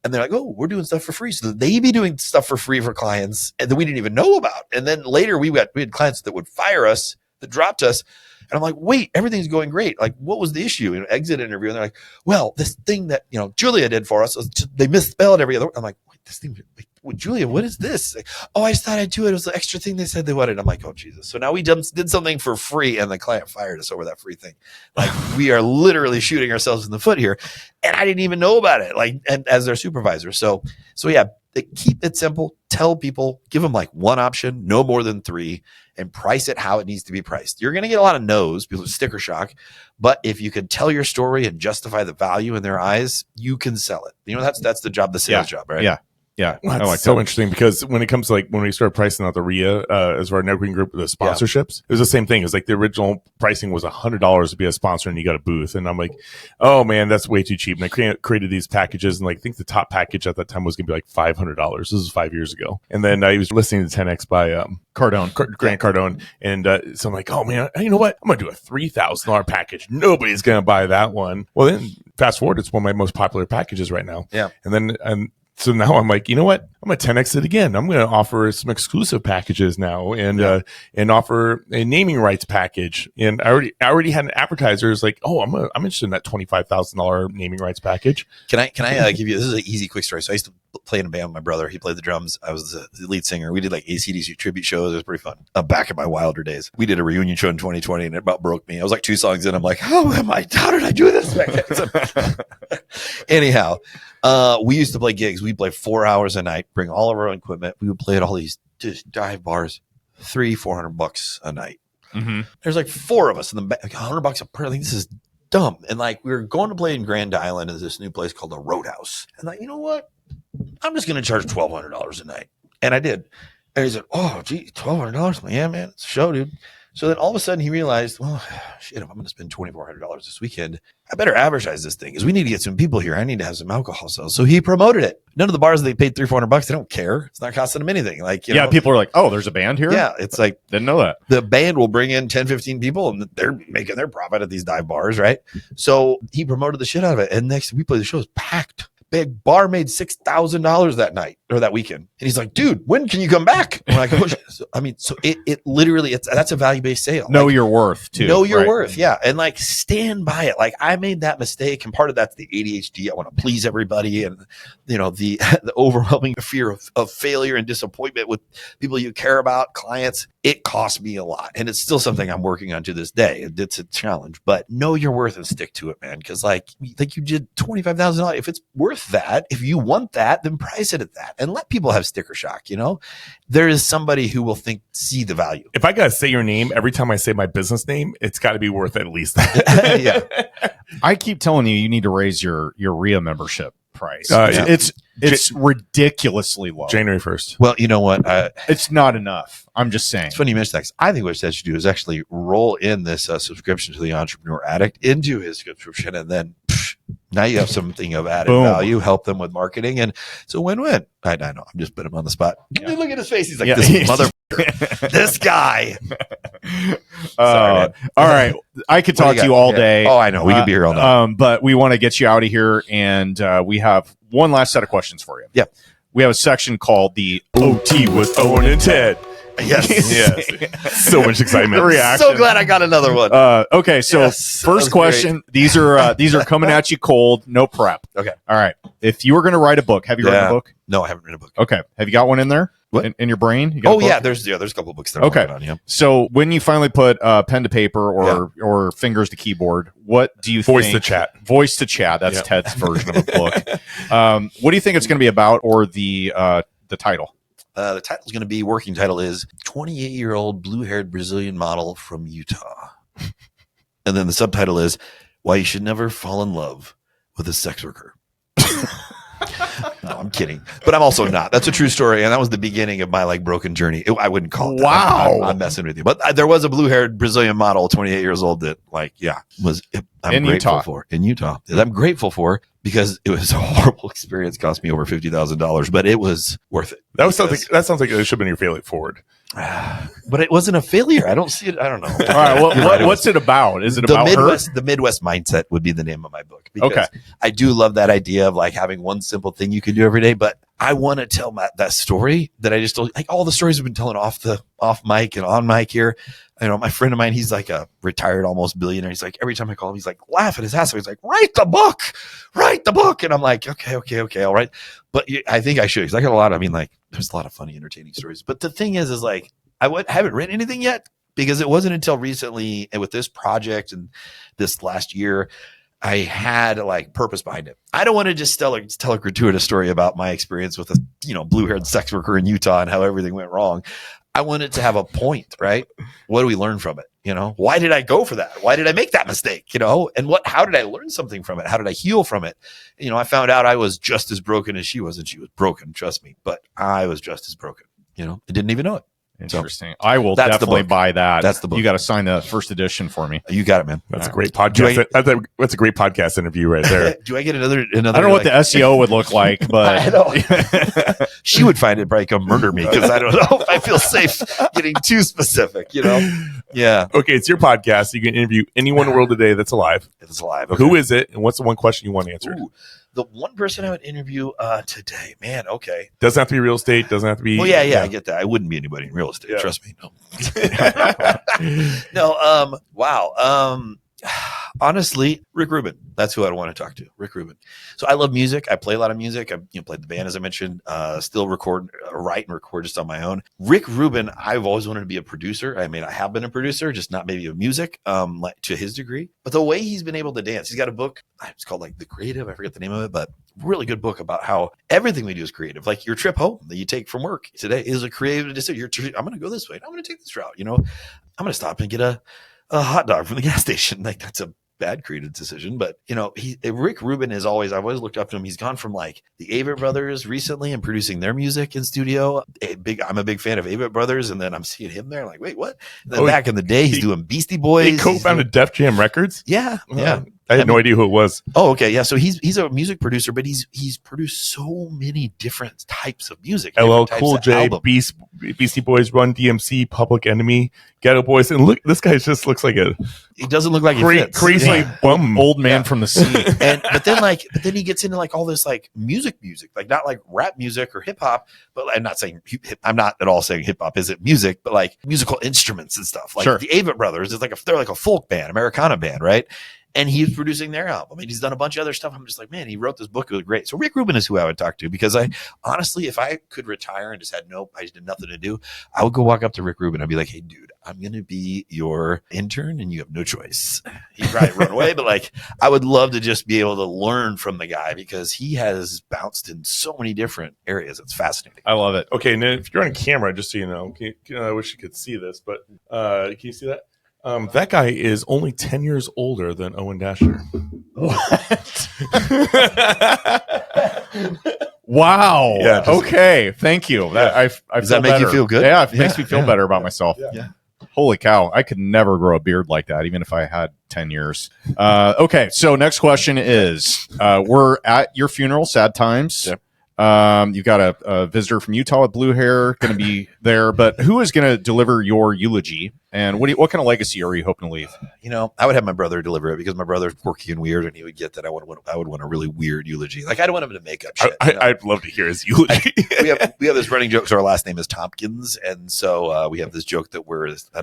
and they're like, oh, we're doing stuff for free. So they be doing stuff for free for clients and that we didn't even know about. And then later we had clients that would fire us, that dropped us. And I'm like, wait, everything's going great. Like, what was the issue? Exit interview. And they're like, well, this thing that, Julia did for us, they misspelled every other. I'm like, wait, this thing, Julia, what is this? Like, oh, I just thought I'd do it. It was the extra thing they said they wanted. I'm like, oh, Jesus. So now we did something for free, and the client fired us over that free thing. Like, we are literally shooting ourselves in the foot here. And I didn't even know about it, like, and as their supervisor. So yeah, keep it simple. Tell people, give them like one option, no more than 3, and price it how it needs to be priced. You're going to get a lot of no's, people sticker shock. But if you can tell your story and justify the value in their eyes, you can sell it. That's the job, the sales job, right? Yeah. Yeah. Well, that's so interesting because when it comes to like when we started pricing out the RIA as our networking group, the sponsorships, it was the same thing. It was like the original pricing was $100 to be a sponsor and you got a booth. And I'm like, oh man, that's way too cheap. And I created these packages, and like I think the top package at that time was gonna be like $500. This was 5 years ago. And then I was listening to 10X by Grant Cardone. And so I'm like, oh man, you know what? I'm gonna do a $3,000 package. Nobody's gonna buy that one. Well, then fast forward, it's one of my most popular packages right now. Yeah. And then so now I'm like, you know what? I'm going to 10X it again. I'm going to offer some exclusive packages now and offer a naming rights package. And I already had an advertiser who's like, oh, I'm interested in that $25,000 naming rights package. Can I give you, this is an easy, quick story. So I used to play in a band with my brother. He played the drums. I was the lead singer. We did like AC/DC tribute shows. It was pretty fun. Back in my wilder days, we did a reunion show in 2020 and it about broke me. I was like 2 songs in. I'm like, how did I do this? Anyhow, we used to play gigs. We'd play 4 hours a night, bring all of our own equipment. We would play at all these just dive bars, $300-$400 a night. Mm-hmm. There's like 4 of us in the back, like $100 a per. Like, this is dumb. And like, we were going to play in Grand Island at this new place called the Roadhouse. And like, you know what? I'm just going to charge $1,200 a night. And I did. And he said, oh, gee, $1,200? Like, yeah, man, it's a show, dude. So then all of a sudden he realized, well, shit, if I'm going to spend $2,400 this weekend, I better advertise this thing because we need to get some people here. I need to have some alcohol sales. So he promoted it. None of the bars, they paid $300-$400. They don't care. It's not costing them anything. Like, you know, people are like, oh, there's a band here? Yeah. It's like, didn't know that. The band will bring in 10, 15 people and they're making their profit at these dive bars, right? So he promoted the shit out of it. And next we play the show is packed. big bar made $6,000 that night or that weekend. And he's like, dude, when can you come back? And we're like, oh, so it literally, that's a value-based sale. Know your worth too. Know your right? worth. Yeah. And like stand by it. Like I made that mistake. And part of that's the ADHD. I want to please everybody. And the overwhelming fear of failure and disappointment with people you care about, clients. It cost me a lot. And it's still something I'm working on to this day. It's a challenge, but know your worth and stick to it, man. Cause like you did $25,000. If it's worth that, if you want that, then price it at that and let people have sticker shock. There is somebody who will see the value. If I got to say your name every time I say my business name, it's got to be worth at least that. Yeah. I keep telling you need to raise your RIA membership price. Yeah. It's ridiculously low. January 1st. Well, you know what? It's not enough. I'm just saying. It's funny you mentioned that. I think what Seth should do is actually roll in this subscription to the Entrepreneur Addict into his subscription, and then now you have something of added value. Help them with marketing, and it's a win-win. I know. I'm just putting him on the spot. Yeah. Look at his face. He's like, this motherfucker. This guy. Sorry, all right. I could talk to you all day. Oh, I know. We could be here all night. But we want to get you out of here, and we have one last set of questions for you. Yeah. We have a section called the OT with Owen and Ted. Yes. Yes. So much excitement. So glad I got another one. Okay. So first question, these are coming at you cold, no prep. Okay. All right. If you were going to write a book, have you written a book? No, I haven't written a book. Okay. Have you got one in there? What? In your brain? You got a book? There's a couple of books that I'm working on. Yeah. So when you finally put pen to paper or fingers to keyboard, what do you think? Voice to chat. Voice to chat. That's Ted's version of a book. What do you think it's going to be about, or the title? The title's going to be, working title is 28-year-old blue-haired Brazilian model from Utah. And then the subtitle is Why You Should Never Fall in Love with a Sex Worker. No, I'm kidding. But I'm also not. That's a true story. And that was the beginning of my broken journey. I wouldn't call it that. Wow. I'm messing with you. But there was a blue-haired Brazilian model, 28 years old, that I'm grateful for. In Utah. That I'm grateful for, because it was a horrible experience. Cost me over $50,000, but it was worth it. That sounds like it should have been your failure forward. But it wasn't a failure. I don't see it. I don't know. All right. What's it about? Is it about Midwest? The Midwest Mindset would be the name of my book. Because I do love that idea of having one simple thing you can do every day. But I want to tell that story that I just told. All the stories we've been telling off mic and on mic here. My friend of mine, he's like a retired almost billionaire. He's like, every time I call him, he's like, laugh at his ass. He's like, write the book. And I'm like, okay, all right. But I think I should, because I got a lot. There's a lot of funny, entertaining stories. But the thing is I haven't written anything yet, because it wasn't until recently, and with this project and this last year, I had purpose behind it. I don't want to just tell a gratuitous story about my experience with a blue-haired sex worker in Utah and how everything went wrong. I want it to have a point, right? What do we learn from it? Why did I go for that? Why did I make that mistake? And how did I learn something from it? How did I heal from it? I found out I was just as broken as she was, and she was broken, trust me, but I was just as broken. I didn't even know it. Interesting. So, I will definitely buy that. That's the book. You got to sign the first edition for me. You got it, man. That's a great podcast. That's a great podcast interview right there. Do I get another? I don't know what the SEO would look like, but I know. She would find it, probably come murder me, because I don't know if I feel safe getting too specific. Yeah. Okay, it's your podcast. You can interview anyone in the world today that's alive. It's alive. Okay. Who is it, and what's the one question you want answered? Ooh, the one person I would interview today, man. Okay. Doesn't have to be real estate. Doesn't have to be. Well, yeah, I get that. I wouldn't be anybody in real estate. Yeah. Trust me. No. No. Wow. Honestly, Rick Rubin. That's who I'd want to talk to. Rick Rubin. So I love music. I play a lot of music. I played the band, as I mentioned. Still write and record just on my own. Rick Rubin, I've always wanted to be a producer. I have been a producer, just not maybe of music, to his degree. But the way he's been able to dance, he's got a book. It's called The Creative. I forget the name of it, but really good book about how everything we do is creative. Like your trip home that you take from work today is a creative decision. I'm going to go this way. I'm going to take this route. I'm going to stop and get a hot dog from the gas station. That's a bad creative decision, but Rick Rubin I've always looked up to him. He's gone from the Avett Brothers recently and producing their music in studio. I'm a big fan of Avett Brothers, and then I'm seeing him there wait, what? And then back in the day, he's doing Beastie Boys. He co-founded Def Jam Records. Yeah. I had no idea who it was. Oh, okay. Yeah. So he's a music producer, but he's produced so many different types of music. LL Cool J, Beastie Boys, Run DMC, Public Enemy, Ghetto Boys, and look, this guy just looks like a He doesn't look like he fits. crazy bum. Old man from the sea. But then he gets into like all this like music, like not like rap music or hip hop, but I'm not saying I'm not at all saying hip hop isn't music, but like musical instruments and stuff. Like the Avett Brothers is they're like a folk band, Americana band, right? And he's producing their album, and he's done a bunch of other stuff. I'm just like, man, he wrote this book. It was great. So Rick Rubin is who I would talk to, because I honestly, if I could retire and just had I just did nothing to do, I would go walk up to Rick Rubin. I'd be like, hey, dude, I'm going to be your intern and you have no choice. He'd probably run away, but like, I would love to just be able to learn from the guy, because he has bounced in so many different areas. It's fascinating. I love it. Okay, now if you're on camera, just so you know, I wish you could see this, but can you see that? That guy is only 10 years older than Owen Dasher. What? Wow. Yeah, okay. Thank you. I Does that make you feel good? Yeah, it makes me feel better about myself. Yeah. Holy cow. I could never grow a beard like that, even if I had 10 years. Okay. So next question is, we're at your funeral, sad times. Yep. You've got a visitor from Utah with blue hair going to be there, but who is going to deliver your eulogy, and what kind of legacy are you hoping to leave? I would have my brother deliver it, because my brother's quirky and weird, and he would get that I would want a really weird eulogy. Like, I don't want him to make up shit. I'd love to hear his eulogy. we have this running joke. So our last name is Tompkins, and so we have this joke that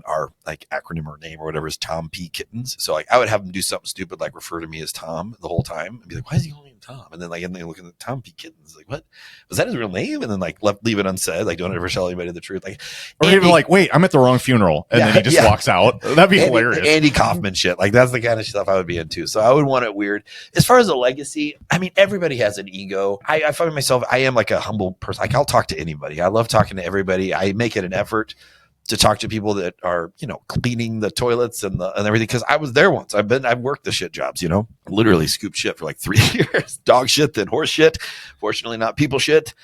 our like acronym or name or whatever is Tom P. Kittens. So like, I would have him do something stupid, like refer to me as Tom the whole time, and be like, why is he calling him Tom? And then looking at Tom P. Kittens, like, what was that his real name? And then like leave it unsaid, like don't ever tell anybody the truth. Like, or even like, wait, I'm at the wrong funeral, and then he just walks out. That'd be hilarious. Andy Kaufman shit. Like, that's the kind of stuff I would be into. So I would want it weird. As far as a legacy, I mean, everybody has an ego. I find myself, I am like a humble person. Like, I'll talk to anybody. I love talking to everybody. I make it an effort to talk to people that are, cleaning the toilets and everything. Cause I was there once. I've worked the shit jobs, literally scooped shit for like 3 years, dog shit, then horse shit. Fortunately not people shit,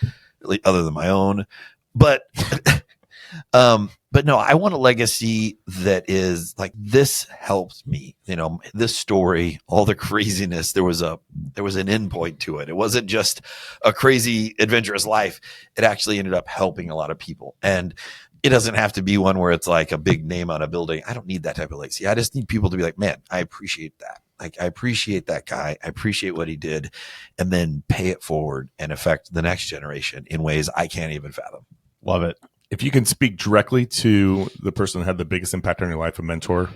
really, other than my own. But no, I want a legacy that is like, this helped me, this story, all the craziness, there was an end point to it. It wasn't just a crazy adventurous life. It actually ended up helping a lot of people. And it doesn't have to be one where it's like a big name on a building. I don't need that type of legacy. I just need people to be like, man, I appreciate that. Like, I appreciate that guy. I appreciate what he did, and then pay it forward and affect the next generation in ways I can't even fathom. Love it. If you can speak directly to the person that had the biggest impact on your life, a mentor,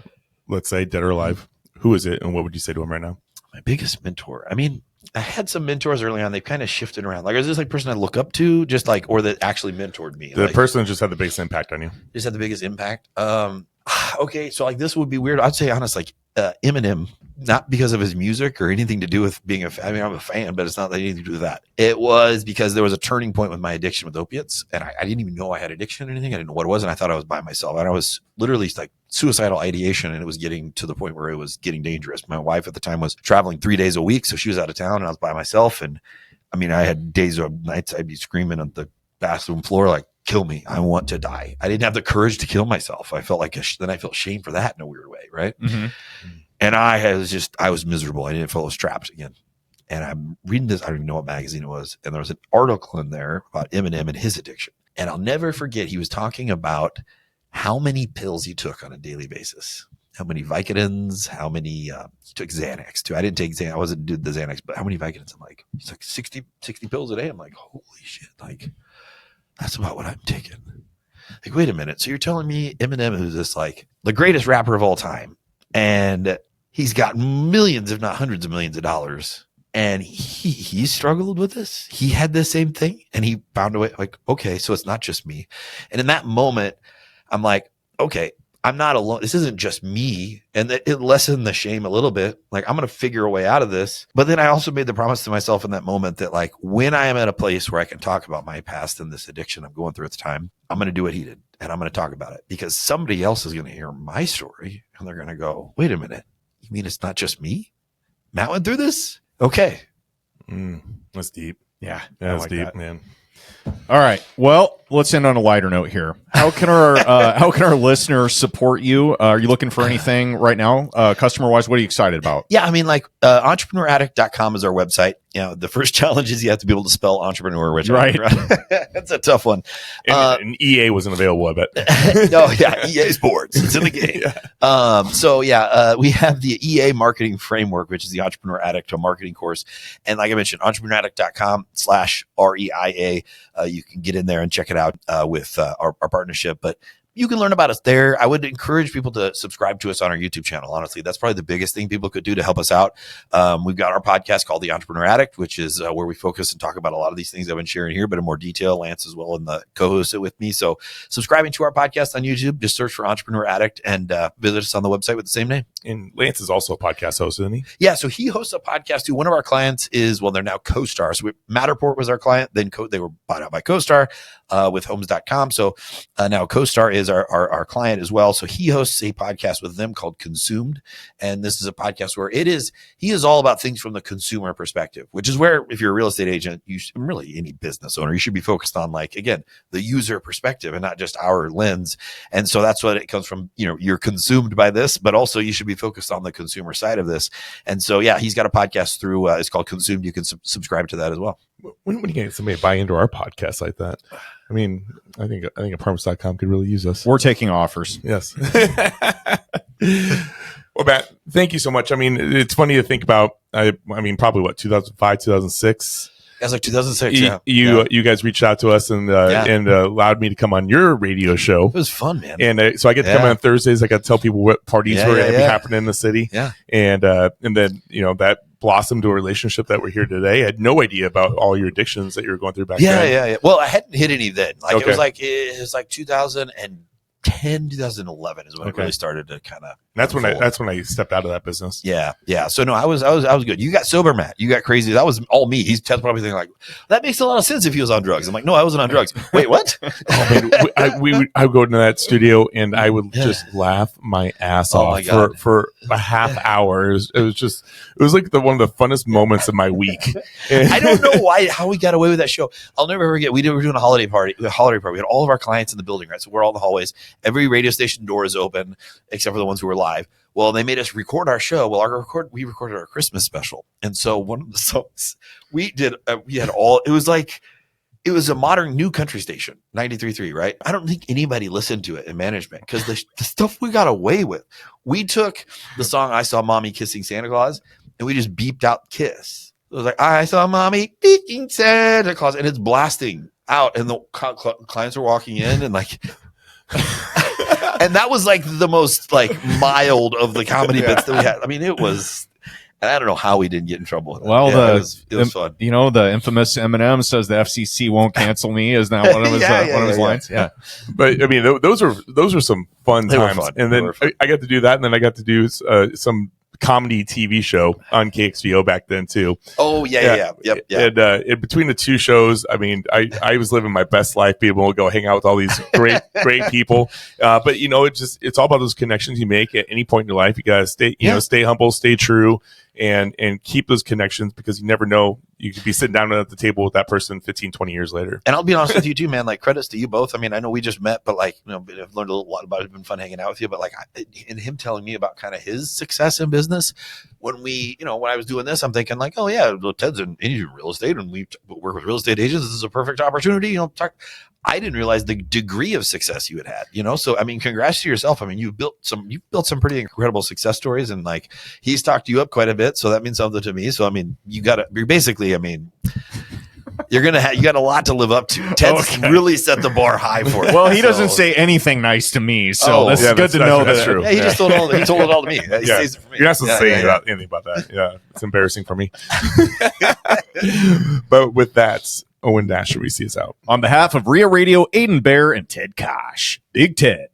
let's say dead or alive, who is it, and what would you say to him right now? My biggest mentor. I mean, I had some mentors early on. They've kind of shifted around. Like, is this like person I look up to, just like, or that actually mentored me? The person that just had the biggest impact on you. Just had the biggest impact. Okay, so like, this would be weird. I'd say honest, like Eminem, not because of his music or anything to do with being I'm a fan, but it's not anything to do with that. It was because there was a turning point with my addiction with opiates, and I didn't even know I had addiction or anything. I didn't know what it was, and I thought I was by myself. And I was literally like suicidal ideation, and it was getting to the point where it was getting dangerous. My wife at the time was traveling 3 days a week, so she was out of town, and I was by myself. And I mean, I had days or nights I'd be screaming at the bathroom floor like, kill me. I want to die. I didn't have the courage to kill myself. I felt like then I felt shame for that in a weird way. Right. Mm-hmm. And I was miserable. I didn't follow straps again. And I'm reading this. I don't even know what magazine it was. And there was an article in there about Eminem and his addiction. And I'll never forget, he was talking about how many pills he took on a daily basis, how many Vicodins, how many, he took Xanax too. I didn't take Xanax. I wasn't doing the Xanax, but how many Vicodins? I'm like, he's like 60 pills a day. I'm like, holy shit. Like, that's about what I'm taking. Like, wait a minute. So you're telling me Eminem, who's this like the greatest rapper of all time, and he's got millions, if not hundreds of millions of dollars, and he struggled with this. He had the same thing, and he found a way. Like, okay, so it's not just me. And in that moment, I'm like, okay, I'm not alone. This isn't just me. And it lessened the shame a little bit. Like, I'm going to figure a way out of this. But then I also made the promise to myself in that moment that, like, when I am at a place where I can talk about my past and this addiction I'm going through at the time, I'm going to do what he did. And I'm going to talk about it, because somebody else is going to hear my story, and they're going to go, wait a minute. You mean it's not just me? Matt went through this? Okay. That's deep. Yeah. That's like deep, that. man. All right. Well, let's end on a lighter note here. How can our listeners support you? Are you looking for anything right now, customer wise? What are you excited about? Yeah, I mean, like entrepreneuraddict.com is our website. You know, the first challenge is you have to be able to spell entrepreneur, which right. That's a tough one. And EA wasn't available, I bet. No, yeah, EA Sports. It's in the game. We have the EA marketing framework, which is the Entrepreneur Addict marketing course. And like I mentioned, entrepreneuraddict.com/REIA. You can get in there and check it out with our partnership. But you can learn about us there. I would encourage people to subscribe to us on our YouTube channel. Honestly, that's probably the biggest thing people could do to help us out. We've got our podcast called The Entrepreneur Addict, which is where we focus and talk about a lot of these things I've been sharing here, but in more detail. Lance as well and the co-host it with me. So subscribing to our podcast on YouTube, just search for Entrepreneur Addict and visit us on the website with the same name. And Lance is also a podcast host, isn't he? Yeah, so he hosts a podcast too. One of our clients is, well, they're now CoStar. So Matterport was our client. Then they were bought out by CoStar with homes.com. So now CoStar is our client as well. So he hosts a podcast with them called Consumed. And this is a podcast where he is all about things from the consumer perspective, which is where, if you're a real estate agent, really any business owner, you should be focused on, like, again, the user perspective and not just our lens. And so that's what it comes from. You know, you're consumed by this, but also you should be focused on the consumer side of this. And so, yeah, he's got a podcast through, it's called Consumed. You can subscribe to that as well. When you get somebody to buy into our podcast like that? I mean, I think apartments.com could really use us. We're taking offers. Yes. Well, Matt, thank you so much. I mean, it's funny to think about. I mean, probably 2005, 2006. That's like 2006. You guys reached out to us and allowed me to come on your radio show. It was fun, man. And so I get to come on Thursdays. I got to tell people what parties were going to be happening in the city. Yeah. And then, that blossomed to a relationship that we're here today. I had no idea about all your addictions that you were going through back then. Yeah. Well, I hadn't hit any then. Like Okay. it was like 2010, 2011 is when it really started to kind of. That's when I stepped out of that business. Yeah. So no, I was good. You got sober, Matt. You got crazy. That was all me. He's probably thinking like, that makes a lot of sense if he was on drugs. I'm like, no, I wasn't on drugs. Wait, what? Oh, man, I would go into that studio and I would just laugh my ass off for a half hour. It was like one of the funnest moments of my week. I don't know how we got away with that show. I'll never forget. We were doing a holiday party. We had all of our clients in the building, right? So we're all in the hallways. Every radio station door is open except for the ones who were live. Well, they made us record our show. Well, we recorded our Christmas special. And so one of the songs we did, it was a modern new country station, 93.3, right? I don't think anybody listened to it in management because the stuff we got away with. We took the song I Saw Mommy Kissing Santa Claus and we just beeped out Kiss. It was like, I saw Mommy kissing Santa Claus, and it's blasting out and the clients are walking in and like... And that was like the most like mild of the comedy bits that we had. I mean, it was, and I don't know how we didn't get in trouble with it. Well, it was fun. The infamous Eminem says the FCC won't cancel me. Is that one of his lines? Yeah. But I mean, those are some fun times. Fun. And then I got to do that, and then I got to do some comedy TV show on KXVO back then too. Oh yeah. And between the two shows, I mean, I was living my best life, being able to go hang out with all these great people. But it's all about those connections you make at any point in your life. You gotta stay humble, stay true, and keep those connections, because you never know, you could be sitting down at the table with that person 15, 20 years later. And I'll be honest with you too, man, like credits to you both. I mean, I know we just met, but like, I've learned a lot about it. It's been fun hanging out with you, but like and him telling me about kind of his success in business when I was doing this, I'm thinking like, oh yeah, well, Ted's in real estate and we work with real estate agents. This is a perfect opportunity. I didn't realize the degree of success you had, so, I mean, congrats to yourself. I mean, you've built some pretty incredible success stories, and like he's talked you up quite a bit. So that means something to me. So, I mean, you got a lot to live up to. Ted's really set the bar high for it. Well, he doesn't say anything nice to me, so that's good to know. That's true. Yeah, he just told it all to me. He says it for me. You're not supposed to say anything about that. Yeah, it's embarrassing for me. But with that, Owen Dash, should we see us out? On behalf of Rio Radio, Aiden Bear, and Ted Kosh, Big Ted.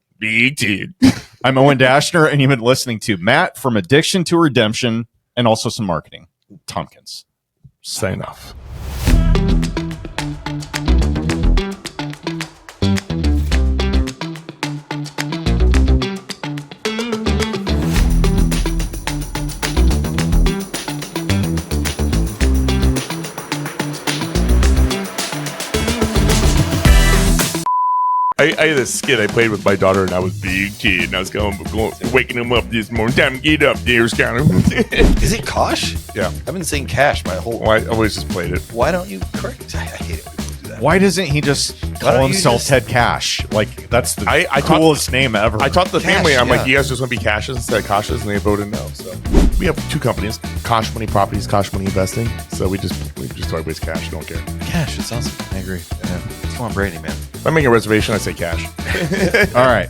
I'm Owen Dashner, and you've been listening to Matt from Addiction to Redemption, and also some marketing. Tompkins. Sign off. I had a skit I played with my daughter, and I was big kid, and I was going waking him up this morning. Time to get up there, Skyler. Is it Kosh? Yeah. I've been saying Cash my whole. Well, I always just played it. Why don't you correct? I hate it when people do that. Why doesn't he just Why call don't you himself just- Ted Cash? Like, that's the I coolest name ever. I taught the Cash, family, I'm yeah. like, you guys just want to be Cashes instead of Koshes, and they voted no. So we have 2 companies, Kosh Money Properties, Kosh Money Investing. So we just always Cash, don't care. Cash, it's awesome. I agree. Yeah. Come on, Brady, man. If I make a reservation, I say Cash. All right.